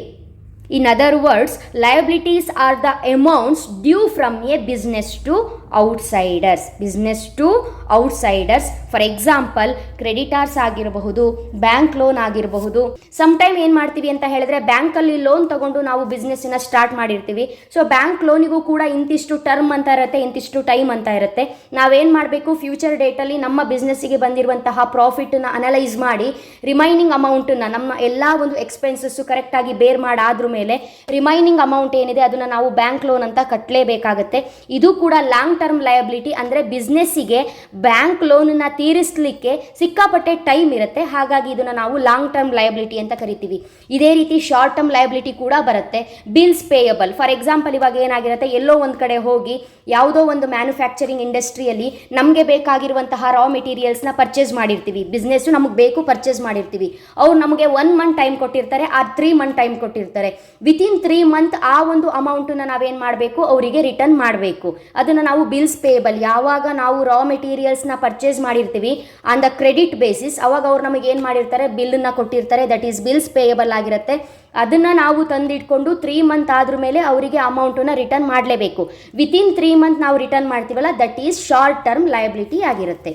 In other words, liabilities are the amounts due from a business to outsiders. Business to outsiders. For example, creditors ಆಗಿರಬಹುದು, bank loan ಆಗಿರಬಹುದು. Sometime ಏನು ಮಾಡ್ತೀವಿ ಅಂತ ಹೇಳಿದ್ರೆ, ಬ್ಯಾಂಕಲ್ಲಿ loan ತಗೊಂಡು ನಾವು ಬಿಸ್ನೆಸ್ಸಿನ start ಮಾಡಿರ್ತೀವಿ. ಸೊ ಬ್ಯಾಂಕ್ ಲೋನಿಗೂ ಕೂಡ ಇಂತಿಷ್ಟು ಟರ್ಮ್ ಅಂತ ಇರುತ್ತೆ, ಇಂತಿಷ್ಟು ಟೈಮ್ ಅಂತ ಇರುತ್ತೆ. ನಾವೇನು ಮಾಡಬೇಕು, ಫ್ಯೂಚರ್ ಡೇಟಲ್ಲಿ ನಮ್ಮ ಬಿಸ್ನೆಸ್ಸಿಗೆ ಬಂದಿರುವಂತಹ ಪ್ರಾಫಿಟನ್ನು ಅನಲೈಸ್ ಮಾಡಿ ರಿಮೈನಿಂಗ್ ಅಮೌಂಟನ್ನು, ನಮ್ಮ ಎಲ್ಲ ಒಂದು ಎಕ್ಸ್ಪೆನ್ಸಸ್ಸು ಕರೆಕ್ಟಾಗಿ ಬೇರ್ ಮಾಡಾದ್ರ ಮೇಲೆ ರಿಮೈನಿಂಗ್ ಅಮೌಂಟ್ ಏನಿದೆ ಅದನ್ನು ನಾವು ಬ್ಯಾಂಕ್ ಲೋನ್ ಅಂತ ಕಟ್ಟಲೇಬೇಕಾಗುತ್ತೆ. ಇದು ಕೂಡ ಲಾಂಗ್ ಟರ್ಮ್ ಲಯಬಿಲಿಟಿ. ಅಂದರೆ ಬಿಸ್ನೆಸ್ಸಿಗೆ ಬ್ಯಾಂಕ್ ಲೋನನ್ನು ತೀರಿಸಲಿಕ್ಕೆ ಸಿಕ್ಕಾಪಟ್ಟೆ ಟೈಮ್ ಇರುತ್ತೆ. ಹಾಗಾಗಿ ಇದನ್ನು ನಾವು ಲಾಂಗ್ ಟರ್ಮ್ ಲಯಬಿಲಿಟಿ ಅಂತ ಕರಿತೀವಿ. ಇದೇ ರೀತಿ ಶಾರ್ಟ್ ಟರ್ಮ್ ಲಯಬಿಲಿಟಿ ಕೂಡ ಬರುತ್ತೆ. Bills payable. ಫಾರ್ ಎಕ್ಸಾಂಪಲ್, ಇವಾಗ ಏನಾಗಿರುತ್ತೆ, ಎಲ್ಲೋ ಒಂದು ಕಡೆ ಹೋಗಿ ಯಾವುದೋ ಒಂದು ಮ್ಯಾನುಫ್ಯಾಕ್ಚರಿಂಗ್ ಇಂಡಸ್ಟ್ರಿಯಲ್ಲಿ ನಮಗೆ ಬೇಕಾಗಿರುವಂತಹ ರಾ ಮೆಟೀರಿಯಲ್ಸ್ನ ಪರ್ಚೇಸ್ ಮಾಡಿರ್ತೀವಿ. ಬಿಸ್ನೆಸ್ಸು ನಮಗೆ ಬೇಕು, ಪರ್ಚೇಸ್ ಮಾಡಿರ್ತೀವಿ. ಅವ್ರು ನಮಗೆ 1 ಮಂತ್ ಟೈಮ್ ಕೊಟ್ಟಿರ್ತಾರೆ, ಆ 3 ಮಂತ್ ಟೈಮ್ ಕೊಟ್ಟಿರ್ತಾರೆ. ವಿತಿನ್ 3 ಮಂತ್ ಆ ಒಂದು ಅಮೌಂಟನ್ನು ನಾವೇನು ಮಾಡಬೇಕು, ಅವರಿಗೆ ರಿಟರ್ನ್ ಮಾಡಬೇಕು. ಅದನ್ನು ನಾವು ಬಿಲ್ಸ್ ಪೇಯಬಲ್. ಯಾವಾಗ ನಾವು ರಾ ಮೆಟೀರಿಯಲ್ಸ್ನ ಪರ್ಚೇಸ್ ಮಾಡಿರ್ತೀವಿ ಆನ್ ದ ಕ್ರೆಡಿಟ್ ಬೇಸಿಸ್, ಅವಾಗ ಅವ್ರು ನಮಗೆ ಏನು ಮಾಡಿರ್ತಾರೆ, ಬಿಲ್ಲನ್ನು ಕೊಟ್ಟಿರ್ತಾರೆ. ದಟ್ ಈಸ್ ಬಿಲ್ಸ್ ಪೇಯಬಲ್ ಆಗಿರುತ್ತೆ. ಅದನ್ನು ನಾವು ತಂದಿಟ್ಕೊಂಡು 3 ಮಂತ್ ಆದ್ರ ಮೇಲೆ ಅವರಿಗೆ ಅಮೌಂಟನ್ನು ರಿಟರ್ನ್ ಮಾಡಲೇಬೇಕು. ವಿತಿನ್ 3 ಮಂತ್ ನಾವು ರಿಟರ್ನ್ ಮಾಡ್ತೀವಲ್ಲ, that is short term liability ಆಗಿರುತ್ತೆ.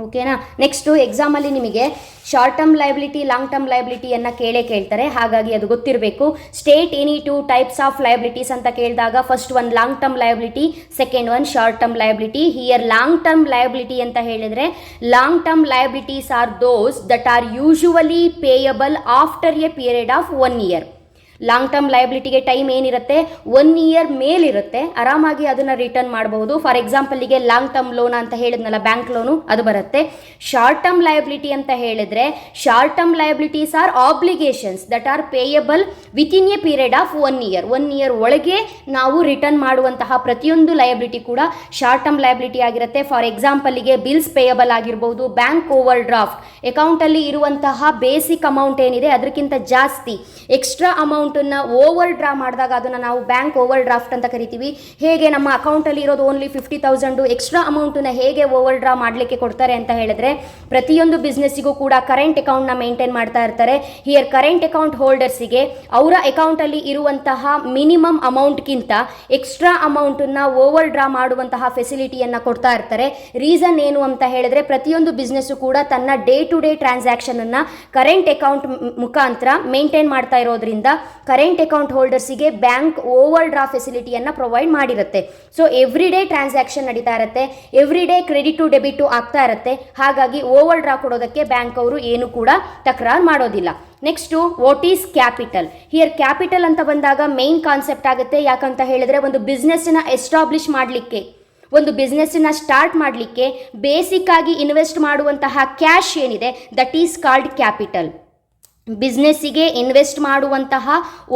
ಓಕೆನಾ. ನೆಕ್ಸ್ಟು ಎಕ್ಸಾಮಲ್ಲಿ ನಿಮಗೆ short term liability, long term ಲಯಬಿಲಿಟಿಯನ್ನು ಕೇಳ್ತಾರೆ. ಹಾಗಾಗಿ ಅದು ಗೊತ್ತಿರಬೇಕು. State any 2 types of liabilities ಅಂತ ಕೇಳಿದಾಗ first one long term liability, second one short term liability. Here long term liability ಅಂತ ಹೇಳಿದರೆ, long term liabilities are those that are usually payable after a period of 1 year. Long term ಲಯಬಿಲಿಟಿಗೆ time ಏನಿರುತ್ತೆ, 1 year ಮೇಲಿರುತ್ತೆ. ಆರಾಮಾಗಿ ಅದನ್ನು return ಮಾಡಬಹುದು. For ಎಕ್ಸಾಂಪಲ್ಗೆ long term loan ಅಂತ ಹೇಳಿದ್ನಲ್ಲ, bank loan, ಅದು ಬರುತ್ತೆ. ಶಾರ್ಟ್ ಟರ್ಮ್ ಲಯಬಿಲಿಟಿ ಅಂತ ಹೇಳಿದ್ರೆ, short term liabilities are obligations that are payable within a period of 1 year. 1 year ಒಳಗೆ ನಾವು ರಿಟರ್ನ್ ಮಾಡುವಂತಹ ಪ್ರತಿಯೊಂದು ಲಯಬಿಲಿಟಿ ಕೂಡ ಶಾರ್ಟ್ ಟರ್ಮ್ ಲಯಬಿಲಿಟಿ ಆಗಿರುತ್ತೆ. ಫಾರ್ ಎಕ್ಸಾಂಪಲ್ಗೆ ಬಿಲ್ಸ್ ಪೇಯಬಲ್ ಆಗಿರ್ಬೋದು, ಬ್ಯಾಂಕ್ ಓವರ್ ಡ್ರಾಫ್ಟ್, ಅಕೌಂಟಲ್ಲಿ ಇರುವಂತಹ ಬೇಸಿಕ್ ಅಮೌಂಟ್ ಏನಿದೆ ಅದಕ್ಕಿಂತ ಜಾಸ್ತಿ ಎಕ್ಸ್ಟ್ರಾ ಅಮೌಂಟ್ ಓವರ್ ಡ್ರಾ ಮಾಡಿದಾಗ ಅದನ್ನು ನಾವು ಬ್ಯಾಂಕ್ ಓವರ್ ಡ್ರಾಫ್ಟ್ ಅಂತ ಕರಿತೀವಿ. ಹೇಗೆ ನಮ್ಮ ಅಕೌಂಟಲ್ಲಿ ಇರೋದು ಓನ್ಲಿ 50,000, ಎಕ್ಸ್ಟ್ರಾ ಅಮೌಂಟನ್ನು ಹೇಗೆ ಓವರ್ ಡ್ರಾ ಮಾಡಲಿಕ್ಕೆ ಕೊಡ್ತಾರೆ ಅಂತ ಹೇಳಿದ್ರೆ, ಪ್ರತಿಯೊಂದು ಬಿಸ್ನೆಸ್ಸಿಗೂ ಕೂಡ ಕರೆಂಟ್ ಅಕೌಂಟ್ನ ಮೇಂಟೈನ್ ಮಾಡ್ತಾ ಇರ್ತಾರೆ. ಹಿಯರ್ ಕರೆಂಟ್ ಅಕೌಂಟ್ ಹೋಲ್ಡರ್ಸಿಗೆ ಅವರ ಅಕೌಂಟಲ್ಲಿ ಇರುವಂತಹ ಮಿನಿಮಮ್ ಅಮೌಂಟ್ಗಿಂತ ಎಕ್ಸ್ಟ್ರಾ ಅಮೌಂಟನ್ನು ಓವರ್ ಡ್ರಾ ಮಾಡುವಂತಹ ಫೆಸಿಲಿಟಿಯನ್ನು ಕೊಡ್ತಾ ಇರ್ತಾರೆ. ರೀಸನ್ ಏನು ಅಂತ ಹೇಳಿದ್ರೆ, ಪ್ರತಿಯೊಂದು ಬಿಸ್ನೆಸ್ಸು ಕೂಡ ತನ್ನ ಡೇ ಟು ಡೇ ಟ್ರಾನ್ಸಾಕ್ಷನನ್ನು ಕರೆಂಟ್ ಅಕೌಂಟ್ ಮುಖಾಂತರ ಮೇಂಟೈನ್ ಮಾಡ್ತಾ ಇರೋದ್ರಿಂದ ಕರೆಂಟ್ ಅಕೌಂಟ್ ಹೋಲ್ಡರ್ಸಿಗೆ ಬ್ಯಾಂಕ್ ಓವರ್ ಡ್ರಾ ಫೆಸಿಲಿಟಿಯನ್ನು ಪ್ರೊವೈಡ್ ಮಾಡಿರುತ್ತೆ. ಸೊ ಎವ್ರಿ ಡೇ ಟ್ರಾನ್ಸಾಕ್ಷನ್ ನಡೀತಾ ಇರುತ್ತೆ, every day credit to debit ಆಗ್ತಾ ಇರುತ್ತೆ. ಹಾಗಾಗಿ ಓವರ್ ಡ್ರಾ ಕೊಡೋದಕ್ಕೆ ಬ್ಯಾಂಕ್ ಅವರು ಏನು ಕೂಡ ತಕರಾರು ಮಾಡೋದಿಲ್ಲ. Next what is capital. Here capital ಅಂತ ಬಂದಾಗ ಮೇನ್ ಕಾನ್ಸೆಪ್ಟ್ ಆಗುತ್ತೆ. ಯಾಕಂತ ಹೇಳಿದ್ರೆ, ಒಂದು ಬಿಸ್ನೆಸ್ಸನ್ನ ಎಸ್ಟಾಬ್ಲಿಷ್ ಮಾಡಲಿಕ್ಕೆ, ಒಂದು ಬಿಸ್ನೆಸ್ಸನ್ನ ಸ್ಟಾರ್ಟ್ ಮಾಡಲಿಕ್ಕೆ ಬೇಸಿಕ್ ಆಗಿ ಇನ್ವೆಸ್ಟ್ ಮಾಡುವಂತಹ ಕ್ಯಾಶ್ ಏನಿದೆ, ದಟ್ ಈಸ್ ಕಾಲ್ಡ್ ಕ್ಯಾಪಿಟಲ್. ಬಿಸ್ನೆಸ್ಸಿಗೆ ಇನ್ವೆಸ್ಟ್ ಮಾಡುವಂತಹ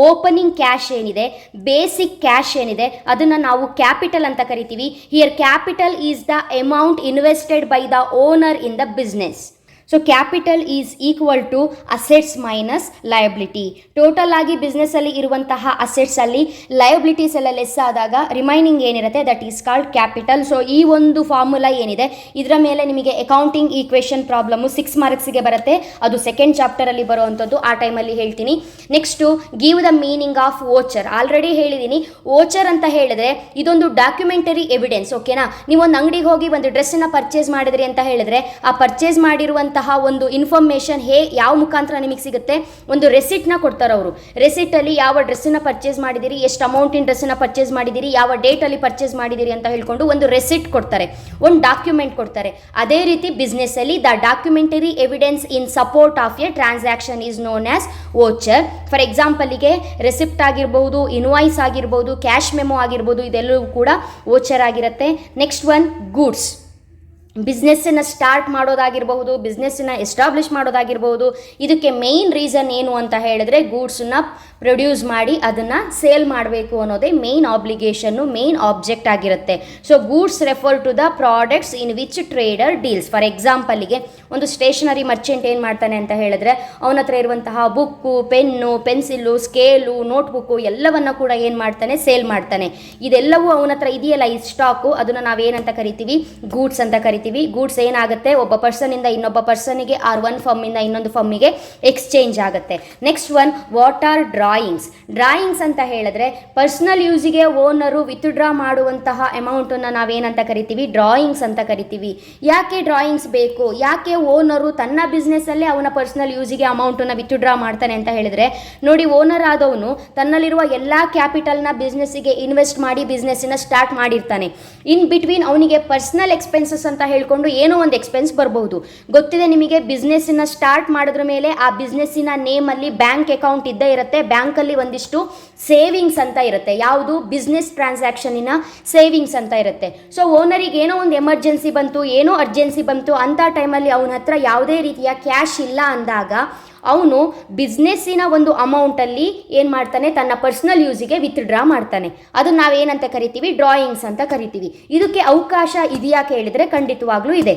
ಓಪನಿಂಗ್ ಕ್ಯಾಶ್ ಏನಿದೆ, ಬೇಸಿಕ್ ಕ್ಯಾಶ್ ಏನಿದೆ, ಅದನ್ನು ನಾವು ಕ್ಯಾಪಿಟಲ್ ಅಂತ ಕರಿತೀವಿ. Here capital is the amount invested by the owner in the business. So capital is equal to assets minus liability. Total ಆಗಿ ಬಿಸ್ನೆಸ್ಸಲ್ಲಿ ಇರುವಂತಹ ಅಸೆಟ್ಸಲ್ಲಿ ಲಯಬಿಲಿಟೀಸ್ ಎಲ್ಲ ಲೆಸ್ ಆದಾಗ ರಿಮೈನಿಂಗ್ ಏನಿರುತ್ತೆ that is called capital. So ಈ ಒಂದು ಫಾರ್ಮುಲಾ ಏನಿದೆ ಇದರ ಮೇಲೆ ನಿಮಗೆ ಅಕೌಂಟಿಂಗ್ ಈಕ್ವೇಷನ್ ಪ್ರಾಬ್ಲಮ್ಮು 6 ಮಾರ್ಕ್ಸಿಗೆ ಬರುತ್ತೆ. ಅದು ಸೆಕೆಂಡ್ ಚಾಪ್ಟರಲ್ಲಿ ಬರುವಂಥದ್ದು, ಆ ಟೈಮಲ್ಲಿ ಹೇಳ್ತೀನಿ. Next give the meaning of voucher. Already ಹೇಳಿದ್ದೀನಿ, ವೋಚರ್ ಅಂತ ಹೇಳಿದ್ರೆ ಇದೊಂದು ಡಾಕ್ಯುಮೆಂಟರಿ ಎವಿಡೆನ್ಸ್. ಓಕೆನಾ, ನೀವೊಂದು ಅಂಗಡಿಗೆ ಹೋಗಿ ಒಂದು ಡ್ರೆಸ್ಸನ್ನು ಪರ್ಚೇಸ್ ಮಾಡಿದ್ರಿ ಅಂತ ಹೇಳಿದ್ರೆ ಆ ಪರ್ಚೇಸ್ ಮಾಡಿರುವಂತಹ ಒಂದು ಇನ್ಫಾರ್ಮೇಷನ್ ಯಾವ ಮುಖಾಂತರ ನಿಮಗೆ ಸಿಗುತ್ತೆ, ಒಂದು ರೆಸಿಟ್ನ ಕೊಡ್ತಾರೆ ಅವರು. ರೆಸಿಟಲ್ಲಿ ಯಾವ ಡ್ರೆಸ್ಸನ್ನು ಪರ್ಚೇಸ್ ಮಾಡಿದಿರಿ, ಎಷ್ಟು ಅಮೌಂಟಿನ ಡ್ರೆಸ್ಸನ್ನು ಪರ್ಚೇಸ್ ಮಾಡಿದಿರಿ, ಯಾವ ಡೇಟಲ್ಲಿ ಪರ್ಚೇಸ್ ಮಾಡಿದಿರಿ ಅಂತ ಹೇಳ್ಕೊಂಡು ಒಂದು ರೆಸಿಟ್ ಕೊಡ್ತಾರೆ, ಒಂದು ಡಾಕ್ಯುಮೆಂಟ್ ಕೊಡ್ತಾರೆ. ಅದೇ ರೀತಿ ಬಿಸ್ನೆಸ್ಸಲ್ಲಿ the documentary evidence in support of a transaction is known as voucher. For ಎಕ್ಸಾಂಪಲ್ಗೆ ರೆಸಿಪ್ಟ್ ಆಗಿರ್ಬೋದು, ಇನ್ವಾಯ್ಸ್ ಆಗಿರ್ಬೋದು, ಕ್ಯಾಶ್ ಮೆಮೊ ಆಗಿರ್ಬೋದು, ಇದೆಲ್ಲವೂ ಕೂಡ ವೋಚರ್ ಆಗಿರುತ್ತೆ. Next one goods. ಬಿಸ್ನೆಸ್ಸನ್ನು ಸ್ಟಾರ್ಟ್ ಮಾಡೋದಾಗಿರ್ಬಹುದು, ಬಿಸ್ನೆಸ್ಸನ್ನು ಎಸ್ಟಾಬ್ಲಿಷ್ ಮಾಡೋದಾಗಿರ್ಬೋದು, ಇದಕ್ಕೆ ಮೇಯ್ನ್ ರೀಸನ್ ಏನು ಅಂತ ಹೇಳಿದ್ರೆ ಗೂಡ್ಸನ್ನ ಪ್ರೊಡ್ಯೂಸ್ ಮಾಡಿ ಅದನ್ನು ಸೇಲ್ ಮಾಡಬೇಕು ಅನ್ನೋದೇ ಮೇಯ್ನ್ ಆಬ್ಲಿಗೇಷನ್ನು, ಮೇಯ್ನ್ ಆಬ್ಜೆಕ್ಟ್ ಆಗಿರುತ್ತೆ. So goods refer to the products in which trader deals. For ಎಕ್ಸಾಂಪಲ್ಗೆ ಒಂದು ಸ್ಟೇಷನರಿ ಮರ್ಚೆಂಟ್ ಏನು ಮಾಡ್ತಾನೆ ಅಂತ ಹೇಳಿದ್ರೆ ಅವನ ಹತ್ರ ಇರುವಂತಹ book, pen, pencil, scale, notebook ಎಲ್ಲವನ್ನ ಕೂಡ ಏನು ಮಾಡ್ತಾನೆ, ಸೇಲ್ ಮಾಡ್ತಾನೆ. ಇದೆಲ್ಲವೂ ಅವನ ಹತ್ರ ಇದೆಯಲ್ಲ ಈ ಸ್ಟಾಕು, ಅದನ್ನು ನಾವೇನಂತ ಕರಿತೀವಿ, ಗೂಡ್ಸ್ ಅಂತ ಕರಿತೀವಿ. ಗೂಡ್ಸ್ ಏನಾಗುತ್ತೆ, ಒಬ್ಬ ಪರ್ಸನಿಂದ ಇನ್ನೊಬ್ಬ ಪರ್ಸನಿಗೆ ಆರ್ ಒಂದು ಫರ್ಮಿಂದ ಇನ್ನೊಂದು ಫರ್ಮಿಗೆ ಎಕ್ಸ್ಚೇಂಜ್ ಆಗುತ್ತೆ. Next one what R drawings. Drawings ಅಂತ ಹೇಳಿದ್ರೆ ಪರ್ಸನಲ್ ಯೂಸಿಗೆ ಓನರು ವಿತ್ಡ್ರಾ ಮಾಡುವಂತಹ ಅಮೌಂಟನ್ನು ನಾವೇನಂತ ಕರಿತೀವಿ, ಡ್ರಾಯಿಂಗ್ಸ್ ಅಂತ ಕರಿತೀವಿ. ಯಾಕೆ ಡ್ರಾಯಿಂಗ್ಸ್ ಬೇಕು, ಯಾಕೆ ಓನರು ತನ್ನ ಬಿಸ್ನೆಸ್ಸಲ್ಲೇ ಅವನ ಪರ್ಸನಲ್ ಯೂಸಿಗೆ ಅಮೌಂಟನ್ನು ವಿತ್ಡ್ರಾ ಮಾಡ್ತಾನೆ ಅಂತ ಹೇಳಿದ್ರೆ, ನೋಡಿ ಓನರ್ ಆದವನು ತನ್ನಲ್ಲಿರುವ ಎಲ್ಲ ಕ್ಯಾಪಿಟಲ್ನ ಬಿಸ್ನೆಸ್ಸಿಗೆ ಇನ್ವೆಸ್ಟ್ ಮಾಡಿ ಬಿಸ್ನೆಸ್ಸನ್ನು ಸ್ಟಾರ್ಟ್ ಮಾಡಿರ್ತಾನೆ. ಇನ್ ಬಿಟ್ವೀನ್ ಅವನಿಗೆ ಪರ್ಸನಲ್ ಎಕ್ಸ್ಪೆನ್ಸಸ್ ಅಂತ ಹೇಳ್ಕೊಂಡು ಏನೋ ಒಂದು ಎಕ್ಸ್ಪೆನ್ಸ್ ಬರಬಹುದು. ಗೊತ್ತಿದೆ ನಿಮಗೆ, ಬಿಸ್ನೆಸ್ಸನ್ನು ಸ್ಟಾರ್ಟ್ ಮಾಡಿದ್ರ ಮೇಲೆ ಆ ಬಿಸ್ನೆಸ್ಸಿನ ನೇಮಲ್ಲಿ ಬ್ಯಾಂಕ್ ಅಕೌಂಟ್ ಇದ್ದೇ ಇರುತ್ತೆ. ಬ್ಯಾಂಕಲ್ಲಿ ಒಂದಿಷ್ಟು ಸೇವಿಂಗ್ಸ್ ಅಂತ ಇರುತ್ತೆ, ಯಾವುದು ಬಿಸ್ನೆಸ್ ಟ್ರಾನ್ಸಾಕ್ಷನಿನ ಸೇವಿಂಗ್ಸ್ ಅಂತ ಇರುತ್ತೆ. ಸೊ ಓನರಿಗೆ ಏನೋ ಒಂದು ಎಮರ್ಜೆನ್ಸಿ ಬಂತು, ಏನೋ ಅರ್ಜೆನ್ಸಿ ಬಂತು ಅಂತ ಟೈಮಲ್ಲಿ ಅವನ ಹತ್ರ ಯಾವುದೇ ರೀತಿಯ ಕ್ಯಾಶ್ ಇಲ್ಲ ಅಂದಾಗ ಅವನು ಬಿಸ್ನೆಸ್ಸಿನ ಒಂದು ಅಮೌಂಟಲ್ಲಿ ಏನು ಮಾಡ್ತಾನೆ, ತನ್ನ ಪರ್ಸನಲ್ ಯೂಸಿಗೆ ವಿತ್ಡ್ರಾ ಮಾಡ್ತಾನೆ. ಅದನ್ನು ನಾವೇನಂತ ಕರಿತೀವಿ, ಡ್ರಾಯಿಂಗ್ಸ್ ಅಂತ ಕರಿತೀವಿ. ಇದಕ್ಕೆ ಅವಕಾಶ ಇದೆಯಾ ಕೇಳಿದರೆ ಖಂಡಿತವಾಗ್ಲೂ ಇದೆ.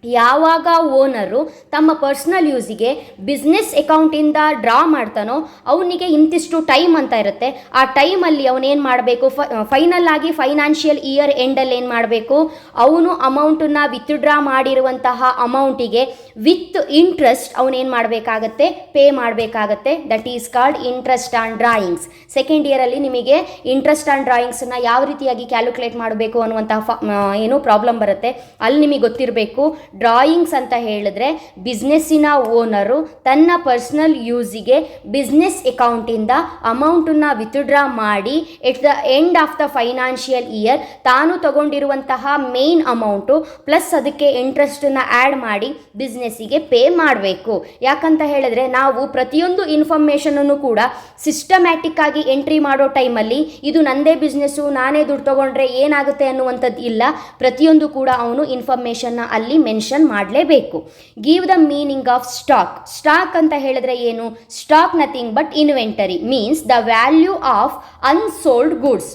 ಯಾವಾಗ ಓನರು ತಮ್ಮ ಪರ್ಸನಲ್ ಯೂಸಿಗೆ ಬಿಸ್ನೆಸ್ ಅಕೌಂಟಿಂದ ಡ್ರಾ ಮಾಡ್ತಾನೋ ಅವನಿಗೆ ಇಂತಿಷ್ಟು ಟೈಮ್ ಅಂತ ಇರುತ್ತೆ. ಆ ಟೈಮಲ್ಲಿ ಅವನೇನು ಮಾಡಬೇಕು, ಫೈನಲ್ ಆಗಿ ಫೈನಾನ್ಷಿಯಲ್ ಇಯರ್ ಎಂಡಲ್ಲಿ ಏನು ಮಾಡಬೇಕು, ಅವನು ಅಮೌಂಟನ್ನು ವಿತ್ಡ್ರಾ ಮಾಡಿರುವಂತಹ ಅಮೌಂಟಿಗೆ ವಿತ್ ಇಂಟ್ರೆಸ್ಟ್ ಅವನೇನು ಮಾಡಬೇಕಾಗತ್ತೆ, ಪೇ ಮಾಡಬೇಕಾಗತ್ತೆ. That is called interest on drawings. Second ಇಯರಲ್ಲಿ ನಿಮಗೆ ಇಂಟ್ರೆಸ್ಟ್ ಆನ್ ಡ್ರಾಯಿಂಗ್ಸನ್ನು ಯಾವ ರೀತಿಯಾಗಿ ಕ್ಯಾಲ್ಕುಲೇಟ್ ಮಾಡಬೇಕು ಅನ್ನುವಂತಹ ಏನು ಪ್ರಾಬ್ಲಮ್ ಬರುತ್ತೆ, ಅಲ್ಲಿ ನಿಮಗೆ ಗೊತ್ತಿರಬೇಕು. ಡ್ರಾಯಿಂಗ್ಸ್ ಅಂತ ಹೇಳಿದ್ರೆ ಬಿಸ್ನೆಸ್ಸಿನ ಓನರು ತನ್ನ ಪರ್ಸನಲ್ ಯೂಸಿಗೆ ಬಿಸ್ನೆಸ್ ಅಕೌಂಟಿಂದ ಅಮೌಂಟನ್ನು ವಿತ್ಡ್ರಾ ಮಾಡಿ at the end of the financial year ತಾನು ತಗೊಂಡಿರುವಂತಹ ಮೇನ್ ಅಮೌಂಟು ಪ್ಲಸ್ ಅದಕ್ಕೆ ಇಂಟ್ರೆಸ್ಟನ್ನು ಆ್ಯಡ್ ಮಾಡಿ ಬಿಸ್ನೆಸ್ಸಿಗೆ ಪೇ ಮಾಡಬೇಕು. ಯಾಕಂತ ಹೇಳಿದ್ರೆ ನಾವು ಪ್ರತಿಯೊಂದು ಇನ್ಫಾರ್ಮೇಷನನ್ನು ಕೂಡ ಸಿಸ್ಟಮ್ಯಾಟಿಕ್ ಆಗಿ ಎಂಟ್ರಿ ಮಾಡೋ ಟೈಮಲ್ಲಿ ಇದು ನಂದೇ ಬಿಸ್ನೆಸ್ಸು, ನಾನೇ ದುಡ್ಡು ತಗೊಂಡ್ರೆ ಏನಾಗುತ್ತೆ ಅನ್ನುವಂಥದ್ದು ಇಲ್ಲ. ಪ್ರತಿಯೊಂದು ಕೂಡ ಅವನು ಇನ್ಫಾರ್ಮೇಷನ್ನ ಅಲ್ಲಿ ಮೆನ್ಷನ್ ಮಾಡಲೇಬೇಕು. Give the meaning of stock. Stock ಅಂತ ಹೇಳಿದ್ರೆ ಏನು, stock nothing but inventory means the value of unsold goods.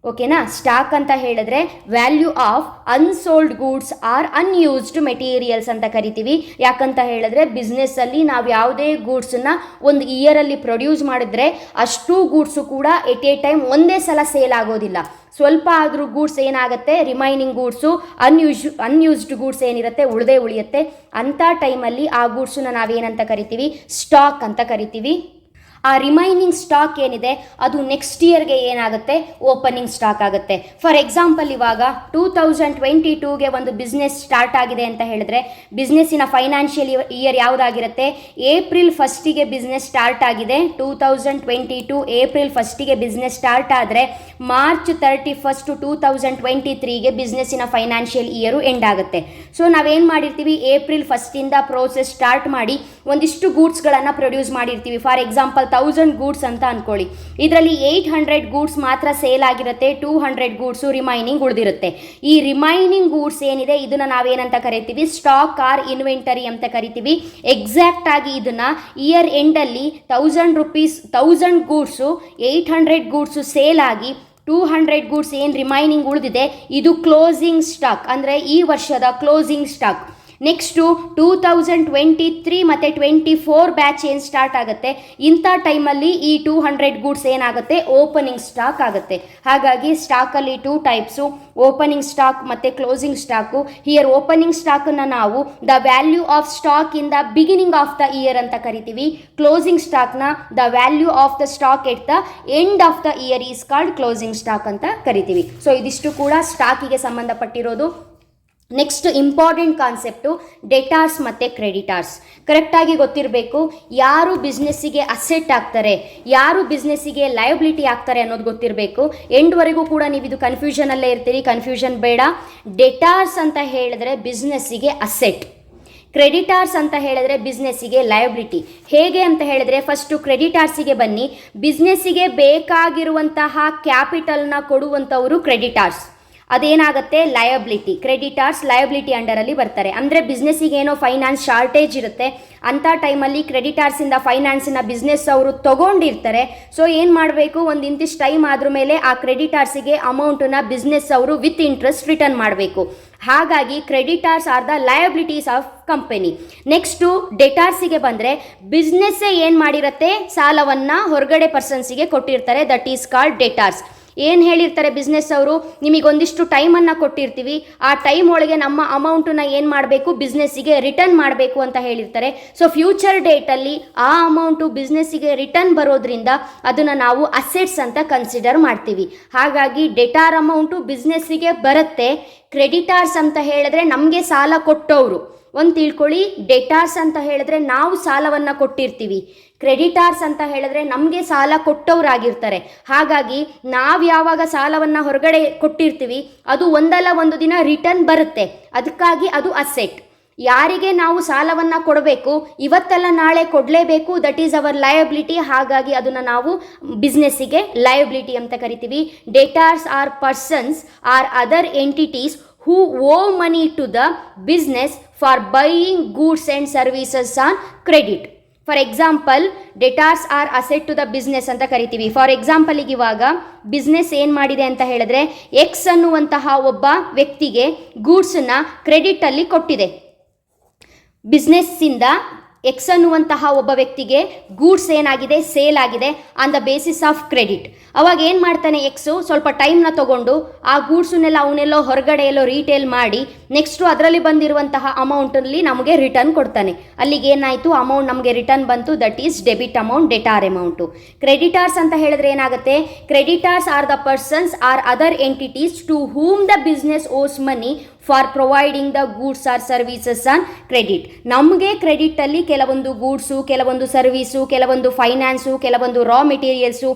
ಓಕೆನಾ, ಸ್ಟಾಕ್ ಅಂತ ಹೇಳಿದ್ರೆ value of unsold goods or unused materials ಅಂತ ಕರಿತೀವಿ. ಯಾಕಂತ ಹೇಳಿದ್ರೆ ಬಿಸ್ನೆಸ್ಸಲ್ಲಿ ನಾವು ಯಾವುದೇ ಗೂಡ್ಸನ್ನು ಒಂದು ಇಯರಲ್ಲಿ ಪ್ರೊಡ್ಯೂಸ್ ಮಾಡಿದ್ರೆ ಅಷ್ಟು ಗೂಡ್ಸು ಕೂಡ ಎಟ್ ಎ ಟೈಮ್ ಒಂದೇ ಸಲ ಸೇಲ್ ಆಗೋದಿಲ್ಲ. ಸ್ವಲ್ಪ ಆದರೂ ಗೂಡ್ಸ್ ಏನಾಗುತ್ತೆ, ರಿಮೈನಿಂಗ್ ಗೂಡ್ಸು ಅನ್ಯೂಸ್ಡ್ ಗೂಡ್ಸ್ ಏನಿರುತ್ತೆ ಉಳಿದೇ ಉಳಿಯುತ್ತೆ. ಅಂಥ ಟೈಮಲ್ಲಿ ಆ ಗೂಡ್ಸನ್ನ ನಾವೇನಂತ ಕರಿತೀವಿ, ಸ್ಟಾಕ್ ಅಂತ ಕರಿತೀವಿ. ಆ ರಿಮೈನಿಂಗ್ ಸ್ಟಾಕ್ ಏನಿದೆ ಅದು ನೆಕ್ಸ್ಟ್ ಇಯರ್ಗೆ ಏನಾಗುತ್ತೆ, ಓಪನಿಂಗ್ ಸ್ಟಾಕ್ ಆಗುತ್ತೆ. ಫಾರ್ ಎಕ್ಸಾಂಪಲ್ ಇವಾಗ 2022ಗೆ ಒಂದು ಬಿಸ್ನೆಸ್ ಸ್ಟಾರ್ಟ್ ಆಗಿದೆ ಅಂತ ಹೇಳಿದ್ರೆ ಬಿಸ್ನೆಸ್ಸಿನ ಫೈನಾನ್ಷಿಯಲ್ ಇಯರ್ ಯಾವುದಾಗಿರುತ್ತೆ, ಏಪ್ರಿಲ್ 1ಗೆ ಬಿಸ್ನೆಸ್ ಸ್ಟಾರ್ಟ್ ಆಗಿದೆ. 2022 ಏಪ್ರಿಲ್ 1ಗೆ ಬಿಸ್ನೆಸ್ ಸ್ಟಾರ್ಟ್ ಆದರೆ ಮಾರ್ಚ್ 31 2023ಗೆ ಬಿಸ್ನೆಸ್ಸಿನ ಫೈನಾನ್ಷಿಯಲ್ ಇಯರು ಎಂಡ್ ಆಗುತ್ತೆ. ಸೊ ನಾವೇನು ಮಾಡಿರ್ತೀವಿ, ಏಪ್ರಿಲ್ 1ಇಂದ ಪ್ರೋಸೆಸ್ ಸ್ಟಾರ್ಟ್ ಮಾಡಿ ಒಂದಿಷ್ಟು ಗೂಡ್ಸ್ಗಳನ್ನು ಪ್ರೊಡ್ಯೂಸ್ ಮಾಡಿರ್ತೀವಿ. ಫಾರ್ ಎಕ್ಸಾಂಪಲ್ 1000 ಗೂಡ್ಸ್ ಅಂತ ಅಂದ್ಕೊಳ್ಳಿ. ಇದರಲ್ಲಿ 800 ಗೂಡ್ಸ್ ಮಾತ್ರ ಸೇಲ್ ಆಗಿರುತ್ತೆ, 200 ಗೂಡ್ಸು ರಿಮೈನಿಂಗ್ ಉಳಿದಿರುತ್ತೆ. ಈ ರಿಮೈನಿಂಗ್ ಗೂಡ್ಸ್ ಏನಿದೆ ಇದನ್ನು ನಾವೇನಂತ ಕರಿತೀವಿ, ಸ್ಟಾಕ್ ಆರ್ ಇನ್ವೆಂಟರಿ ಅಂತ ಕರಿತೀವಿ. ಎಕ್ಸಾಕ್ಟ್ ಆಗಿ ಇದನ್ನು ಇಯರ್ ಎಂಡಲ್ಲಿ 1000 ಗೂಡ್ಸು 800 ಗೂಡ್ಸು ಸೇಲ್ ಆಗಿ 200 ಗೂಡ್ಸ್ ಏನು ರಿಮೈನಿಂಗ್ ಉಳಿದಿದೆ ಇದು ಕ್ಲೋಸಿಂಗ್ ಸ್ಟಾಕ್, ಅಂದರೆ ಈ ವರ್ಷದ ಕ್ಲೋಸಿಂಗ್ ಸ್ಟಾಕ್. ನೆಕ್ಸ್ಟು 2023 ಮತ್ತು 24 ಬ್ಯಾಚ್ ಏನು ಸ್ಟಾರ್ಟ್ ಆಗುತ್ತೆ, ಇಂಥ ಟೈಮಲ್ಲಿ ಈ 200 ಗೂಡ್ಸ್ ಏನಾಗುತ್ತೆ, ಓಪನಿಂಗ್ ಸ್ಟಾಕ್ ಆಗುತ್ತೆ. ಹಾಗಾಗಿ ಸ್ಟಾಕಲ್ಲಿ 2 ಟೈಪ್ಸು, ಓಪನಿಂಗ್ ಸ್ಟಾಕ್ ಮತ್ತು ಕ್ಲೋಸಿಂಗ್ ಸ್ಟಾಕು. ಹಿಯರ್ ಓಪನಿಂಗ್ ಸ್ಟಾಕನ್ನು ನಾವು the value of stock in the beginning of the year ಅಂತ ಕರಿತೀವಿ. ಕ್ಲೋಸಿಂಗ್ ಸ್ಟಾಕ್ನ the value of the stock at the end of the year is called closing stock ಅಂತ ಕರಿತೀವಿ. So ಇದಿಷ್ಟು ಕೂಡ ಸ್ಟಾಕಿಗೆ ಸಂಬಂಧಪಟ್ಟಿರೋದು. Next important concept ಡೆಟಾರ್ಸ್ ಮತ್ತು creditors. ಕರೆಕ್ಟಾಗಿ ಗೊತ್ತಿರಬೇಕು, ಯಾರು ಬಿಸ್ನೆಸ್ಸಿಗೆ ಅಸೆಟ್ ಆಗ್ತಾರೆ, ಯಾರು ಬಿಸ್ನೆಸ್ಸಿಗೆ ಲಯಬಿಲಿಟಿ ಆಗ್ತಾರೆ ಅನ್ನೋದು ಗೊತ್ತಿರಬೇಕು. ಎಂಡ್ವರೆಗೂ ಕೂಡ ನೀವು ಇದು ಕನ್ಫ್ಯೂಷನಲ್ಲೇ ಇರ್ತೀರಿ, ಕನ್ಫ್ಯೂಷನ್ ಬೇಡ. ಡೆಟಾರ್ಸ್ ಅಂತ ಹೇಳಿದ್ರೆ ಬಿಸ್ನೆಸ್ಸಿಗೆ ಅಸೆಟ್, ಕ್ರೆಡಿಟಾರ್ಸ್ ಅಂತ ಹೇಳಿದ್ರೆ ಬಿಸ್ನೆಸ್ಸಿಗೆ ಲಯಬಿಲಿಟಿ. ಹೇಗೆ ಅಂತ ಹೇಳಿದ್ರೆ ಫಸ್ಟು ಕ್ರೆಡಿಟಾರ್ಸಿಗೆ ಬನ್ನಿ. ಬಿಸ್ನೆಸ್ಸಿಗೆ ಬೇಕಾಗಿರುವಂತಹ ಕ್ಯಾಪಿಟಲ್ನ ಕೊಡುವಂಥವರು ಕ್ರೆಡಿಟಾರ್ಸ್. ಅದೇನಾಗುತ್ತೆ, ಲಯಬಿಲಿಟಿ. ಕ್ರೆಡಿಟಾರ್ಸ್ ಲಯಬಿಲಿಟಿ ಅಂಡರಲ್ಲಿ ಬರ್ತಾರೆ. ಅಂದರೆ ಬಿಸ್ನೆಸ್ಸಿಗೆ ಏನೋ ಫೈನಾನ್ಸ್ ಶಾರ್ಟೇಜ್ ಇರುತ್ತೆ, ಅಂಥ ಟೈಮಲ್ಲಿ ಕ್ರೆಡಿಟಾರ್ಸಿಂದ ಫೈನಾನ್ಸಿನ ಬಿಸ್ನೆಸ್ ಅವರು ತೊಗೊಂಡಿರ್ತಾರೆ. ಸೊ ಏನು ಮಾಡಬೇಕು, ಒಂದು ಇಂತಿಷ್ಟು ಟೈಮ್ ಆದ್ರ ಮೇಲೆ ಆ ಕ್ರೆಡಿಟಾರ್ಸಿಗೆ ಅಮೌಂಟನ್ನ ಬಿಸ್ನೆಸ್ ಅವರು ವಿತ್ ಇಂಟ್ರೆಸ್ಟ್ ರಿಟರ್ನ್ ಮಾಡಬೇಕು. ಹಾಗಾಗಿ creditors are the liabilities of company. Next ಡೆಟಾರ್ಸಿಗೆ ಬಂದರೆ ಬಿಸ್ನೆಸ್ಸೇ ಏನು ಮಾಡಿರುತ್ತೆ, ಸಾಲವನ್ನು ಹೊರಗಡೆ ಪರ್ಸನ್ಸಿಗೆ ಕೊಟ್ಟಿರ್ತಾರೆ, ದಟ್ ಈಸ್ ಕಾಲ್ಡ್ ಡೆಟಾರ್ಸ್. ಏನು ಹೇಳಿರ್ತಾರೆ ಬಿಸ್ನೆಸ್ ಅವರು, ನಿಮಗೊಂದಿಷ್ಟು ಟೈಮನ್ನು ಕೊಟ್ಟಿರ್ತೀವಿ, ಆ ಟೈಮ್ ಒಳಗೆ ನಮ್ಮ ಅಮೌಂಟನ್ನ ಏನು ಮಾಡಬೇಕು, ಬಿಸ್ನೆಸ್ಸಿಗೆ ರಿಟರ್ನ್ ಮಾಡಬೇಕು ಅಂತ ಹೇಳಿರ್ತಾರೆ. ಸೊ ಫ್ಯೂಚರ್ ಡೇಟಲ್ಲಿ ಆ ಅಮೌಂಟು ಬಿಸ್ನೆಸ್ಸಿಗೆ ರಿಟರ್ನ್ ಬರೋದ್ರಿಂದ ಅದನ್ನು ನಾವು ಅಸೆಟ್ಸ್ ಅಂತ ಕನ್ಸಿಡರ್ ಮಾಡ್ತೀವಿ. ಹಾಗಾಗಿ ಡೆಟಾರ್ ಅಮೌಂಟು ಬಿಸ್ನೆಸ್ಸಿಗೆ ಬರುತ್ತೆ. ಕ್ರೆಡಿಟಾರ್ಸ್ ಅಂತ ಹೇಳಿದ್ರೆ ನಮಗೆ ಸಾಲ ಕೊಟ್ಟವರು. ಒಂದು ತಿಳ್ಕೊಳ್ಳಿ, ಡೆಟಾರ್ಸ್ ಅಂತ ಹೇಳಿದ್ರೆ ನಾವು ಸಾಲವನ್ನು ಕೊಟ್ಟಿರ್ತೀವಿ, ಕ್ರೆಡಿಟಾರ್ಸ್ ಅಂತ ಹೇಳಿದ್ರೆ ನಮಗೆ ಸಾಲ ಕೊಟ್ಟವರಾಗಿರ್ತಾರೆ. ಹಾಗಾಗಿ ನಾವು ಯಾವಾಗ ಸಾಲವನ್ನು ಹೊರಗಡೆ ಕೊಟ್ಟಿರ್ತೀವಿ ಅದು ಒಂದಲ್ಲ ಒಂದು ದಿನ ರಿಟರ್ನ್ ಬರುತ್ತೆ, ಅದಕ್ಕಾಗಿ ಅದು ಅಸೆಟ್. ಯಾರಿಗೆ ನಾವು ಸಾಲವನ್ನು ಕೊಡಬೇಕು, ಇವತ್ತೆಲ್ಲ ನಾಳೆ ಕೊಡಲೇಬೇಕು, ದಟ್ ಈಸ್ ಅವರ್ ಲಯಬಿಲಿಟಿ. ಹಾಗಾಗಿ ಅದನ್ನು ನಾವು ಬಿಸ್ನೆಸ್ಸಿಗೆ ಲಯಬಿಲಿಟಿ ಅಂತ ಕರಿತೀವಿ. Debtors are persons or other entities who owe money to the business for buying goods and services on credit. For example debtors are asset to the business ಅಂತ ಕರಿತೀವಿ. For ಎಕ್ಸಾಂಪಲಿಗೆ ಇವಾಗ business ಏನು ಮಾಡಿದೆ ಅಂತ ಹೇಳಿದ್ರೆ ಎಕ್ಸ್ ಅನ್ನುವಂತಹ ಒಬ್ಬ ವ್ಯಕ್ತಿಗೆ ಗೂಡ್ಸನ್ನು ಕ್ರೆಡಿಟಲ್ಲಿ ಕೊಟ್ಟಿದೆ. ಬಿಸ್ನೆಸ್ಸಿಂದ ಎಕ್ಸ್ ಅನ್ನುವಂತಹ ಒಬ್ಬ ವ್ಯಕ್ತಿಗೆ ಗೂಡ್ಸ್ ಏನಾಗಿದೆ, ಸೇಲ್ ಆಗಿದೆ on the basis of credit. ಅವಾಗ ಏನು ಮಾಡ್ತಾನೆ ಎಕ್ಸು, ಸ್ವಲ್ಪ ಟೈಮ್ನ ತೊಗೊಂಡು ಆ ಗೂಡ್ಸನ್ನೆಲ್ಲ ಅವನ್ನೆಲ್ಲೋ ಹೊರಗಡೆ ಎಲ್ಲೋ ರೀಟೇಲ್ ಮಾಡಿ ನೆಕ್ಸ್ಟು ಅದರಲ್ಲಿ ಬಂದಿರುವಂತಹ ಅಮೌಂಟಲ್ಲಿ ನಮಗೆ ರಿಟರ್ನ್ ಕೊಡ್ತಾನೆ. ಅಲ್ಲಿಗೆ ಏನಾಯಿತು, ಅಮೌಂಟ್ ನಮಗೆ ರಿಟರ್ನ್ ಬಂತು, that is debit amount, debtor amount. Creditors ಅಂತ ಹೇಳಿದ್ರೆ ಏನಾಗುತ್ತೆ, creditors are the persons or other entities to whom the business owes money for providing the goods or services on credit. ನಮಗೆ ಕ್ರೆಡಿಟಲ್ಲಿ ಕೆಲವೊಂದು ಗೂಡ್ಸು, ಕೆಲವೊಂದು service, ಕೆಲವೊಂದು finance, ಕೆಲವೊಂದು ರಾ materials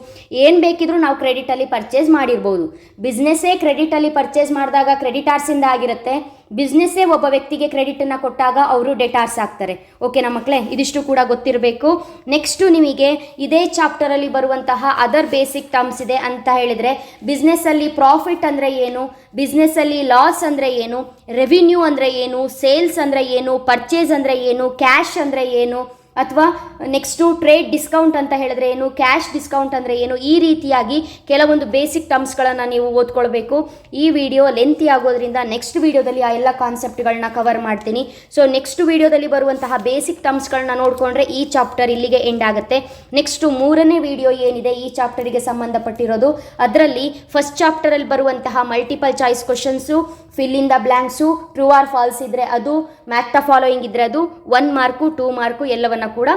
ಏನು ಬೇಕಿದ್ರೂ ನಾವು ಕ್ರೆಡಿಟಲ್ಲಿ ಪರ್ಚೇಸ್ ಮಾಡಿರ್ಬೋದು. ಬಿಸ್ನೆಸ್ಸೇ ಕ್ರೆಡಿಟಲ್ಲಿ ಪರ್ಚೇಸ್ ಮಾಡಿದಾಗ ಕ್ರೆಡಿಟಾರ್ಸಿಂದ ಆಗಿರುತ್ತೆ, ಬಿಸ್ನೆಸ್ಸೇ ಒಬ್ಬ ವ್ಯಕ್ತಿಗೆ ಕ್ರೆಡಿಟನ್ನು ಕೊಟ್ಟಾಗ ಅವರು ಡೆಟಾರ್ಸ್ ಆಗ್ತಾರೆ. ಓಕೆನಾ ಮಕ್ಕಳೇ, ಇದಿಷ್ಟು ಕೂಡ ಗೊತ್ತಿರಬೇಕು. ನೆಕ್ಸ್ಟು ನಿಮಗೆ ಇದೇ ಚಾಪ್ಟರಲ್ಲಿ ಬರುವಂತಹ ಅದರ್ ಬೇಸಿಕ್ ಟರ್ಮ್ಸ್ ಇದೆ ಅಂತ ಹೇಳಿದರೆ, ಬಿಸ್ನೆಸ್ಸಲ್ಲಿ ಪ್ರಾಫಿಟ್ ಅಂದರೆ ಏನು, ಬಿಸ್ನೆಸ್ಸಲ್ಲಿ ಲಾಸ್ ಅಂದರೆ ಏನು, ರೆವಿನ್ಯೂ ಅಂದರೆ ಏನು, ಸೇಲ್ಸ್ ಅಂದರೆ ಏನು, ಪರ್ಚೇಸ್ ಅಂದರೆ ಏನು, ಕ್ಯಾಶ್ ಅಂದರೆ ಏನು, ಅಥವಾ ನೆಕ್ಸ್ಟು ಟ್ರೇಡ್ ಡಿಸ್ಕೌಂಟ್ ಅಂತ ಹೇಳಿದ್ರೆ ಏನು, ಕ್ಯಾಶ್ ಡಿಸ್ಕೌಂಟ್ ಅಂದರೆ ಏನು, ಈ ರೀತಿಯಾಗಿ ಕೆಲವೊಂದು ಬೇಸಿಕ್ ಟರ್ಮ್ಸ್ಗಳನ್ನು ನೀವು ಓದ್ಕೊಳ್ಬೇಕು. ಈ ವಿಡಿಯೋ ಲೆಂತಿ ಆಗೋದ್ರಿಂದ ನೆಕ್ಸ್ಟ್ ವಿಡಿಯೋದಲ್ಲಿ ಆ ಎಲ್ಲ ಕಾನ್ಸೆಪ್ಟ್ಗಳನ್ನ ಕವರ್ ಮಾಡ್ತೀನಿ. ಸೊ ನೆಕ್ಸ್ಟ್ ವಿಡಿಯೋದಲ್ಲಿ ಬರುವಂತಹ ಬೇಸಿಕ್ ಟರ್ಮ್ಸ್ಗಳನ್ನ ನೋಡಿಕೊಂಡ್ರೆ ಈ ಚಾಪ್ಟರ್ ಇಲ್ಲಿಗೆ ಎಂಡ್ ಆಗುತ್ತೆ. ನೆಕ್ಸ್ಟು 3ನೇ ವಿಡಿಯೋ ಏನಿದೆ ಈ ಚಾಪ್ಟರಿಗೆ ಸಂಬಂಧಪಟ್ಟಿರೋದು, ಅದರಲ್ಲಿ ಫಸ್ಟ್ ಚಾಪ್ಟರಲ್ಲಿ ಬರುವಂತಹ multiple choice questions, fill in the blanks, true or false ಇದ್ದರೆ ಅದು, ಮ್ಯಾಕ್ ದ ಫಾಲೋಯಿಂಗ್ ಇದ್ದರೆ ಅದು, 1 ಮಾರ್ಕು 2 ಮಾರ್ಕು ಎಲ್ಲವನ್ನು ಕೂಡ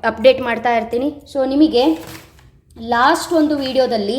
ಅಪ್ಡೇಟ್ ಮಾಡ್ತಾ ಇರ್ತೀನಿ. ಸೊ ನಿಮಗೆ ಲಾಸ್ಟ್ ಒಂದು ವಿಡಿಯೋದಲ್ಲಿ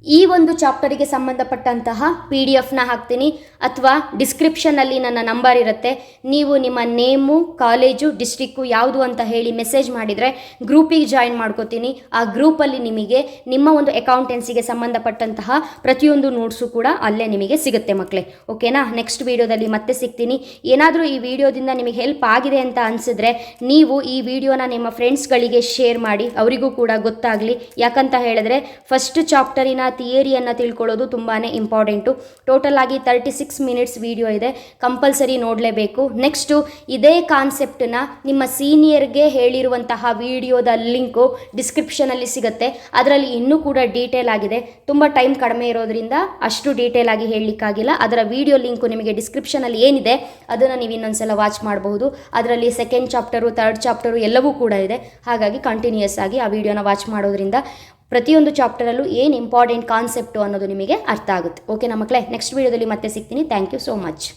ಈ ಒಂದು ಚಾಪ್ಟರಿಗೆ ಸಂಬಂಧಪಟ್ಟಂತಹ PDF ಹಾಕ್ತೀನಿ, ಅಥವಾ ಡಿಸ್ಕ್ರಿಪ್ಷನಲ್ಲಿ ನನ್ನ ನಂಬರ್ ಇರುತ್ತೆ. ನೀವು ನಿಮ್ಮ ನೇಮು, ಕಾಲೇಜು, ಡಿಸ್ಟ್ರಿಕ್ಕು ಯಾವುದು ಅಂತ ಹೇಳಿ ಮೆಸೇಜ್ ಮಾಡಿದರೆ ಗ್ರೂಪಿಗೆ ಜಾಯಿನ್ ಮಾಡ್ಕೋತೀನಿ. ಆ ಗ್ರೂಪಲ್ಲಿ ನಿಮಗೆ ನಿಮ್ಮ ಒಂದು ಅಕೌಂಟೆನ್ಸಿಗೆ ಸಂಬಂಧಪಟ್ಟಂತಹ ಪ್ರತಿಯೊಂದು ನೋಟ್ಸು ಕೂಡ ಅಲ್ಲೇ ನಿಮಗೆ ಸಿಗುತ್ತೆ ಮಕ್ಕಳೇ. ಓಕೆನಾ? ನೆಕ್ಸ್ಟ್ ವೀಡಿಯೋದಲ್ಲಿ ಮತ್ತೆ ಸಿಗ್ತೀನಿ. ಏನಾದರೂ ಈ ವಿಡಿಯೋದಿಂದ ನಿಮಗೆ ಹೆಲ್ಪ್ ಆಗಿದೆ ಅಂತ ಅನಿಸಿದ್ರೆ ನೀವು ಈ ವಿಡಿಯೋನ ನಿಮ್ಮ ಫ್ರೆಂಡ್ಸ್ಗಳಿಗೆ ಶೇರ್ ಮಾಡಿ, ಅವರಿಗೂ ಕೂಡ ಗೊತ್ತಾಗಲಿ. ಯಾಕಂತ ಹೇಳಿದ್ರೆ ಫಸ್ಟ್ ಚಾಪ್ಟರಿನ ಥಿಯರಿಯನ್ನು ತಿಳ್ಕೊಳ್ಳೋದು ತುಂಬಾ ಇಂಪಾರ್ಟೆಂಟು. ಟೋಟಲ್ ಆಗಿ 36 ಮಿನಿಟ್ಸ್ ವಿಡಿಯೋ ಇದೆ, ಕಂಪಲ್ಸರಿ ನೋಡಲೇಬೇಕು. ನೆಕ್ಸ್ಟು ಇದೇ ಕಾನ್ಸೆಪ್ಟನ್ನ ನಿಮ್ಮ ಸೀನಿಯರ್ಗೆ ಹೇಳಿರುವಂತಹ ವಿಡಿಯೋದ ಲಿಂಕು ಡಿಸ್ಕ್ರಿಪ್ಷನಲ್ಲಿ ಸಿಗುತ್ತೆ. ಅದರಲ್ಲಿ ಇನ್ನೂ ಕೂಡ ಡೀಟೇಲ್ ಆಗಿದೆ. ತುಂಬ ಟೈಮ್ ಕಡಿಮೆ ಇರೋದ್ರಿಂದ ಅಷ್ಟು ಡೀಟೇಲ್ ಆಗಿ ಹೇಳಲಿಕ್ಕಾಗಿಲ್ಲ. ಅದರ ವಿಡಿಯೋ ಲಿಂಕು ನಿಮಗೆ ಡಿಸ್ಕ್ರಿಪ್ಷನಲ್ಲಿ ಏನಿದೆ ಅದನ್ನು ನೀವು ಇನ್ನೊಂದ್ಸಲ ವಾಚ್ ಮಾಡಬಹುದು. ಅದರಲ್ಲಿ ಸೆಕೆಂಡ್ ಚಾಪ್ಟರು, ಥರ್ಡ್ ಚಾಪ್ಟರು ಎಲ್ಲವೂ ಕೂಡ ಇದೆ. ಹಾಗಾಗಿ ಕಂಟಿನ್ಯೂಯಸ್ ಆಗಿ ಆ ವಿಡಿಯೋನ ವಾಚ್ ಮಾಡೋದ್ರಿಂದ ಪ್ರತಿಯೊಂದು ಚಾಪ್ಟರಲ್ಲೂ ಏನು ಇಂಪಾರ್ಟೆಂಟ್ ಕಾನ್ಸೆಪ್ಟು ಅನ್ನೋದು ನಿಮಗೆ ಅರ್ಥ ಆಗುತ್ತೆ. ಓಕೆನಾ ಮಕ್ಕಳೇ? ನೆಕ್ಸ್ಟ್ ವೀಡಿಯೋದಲ್ಲಿ ಮತ್ತೆ ಸಿಗ್ತೀನಿ. Thank you so much.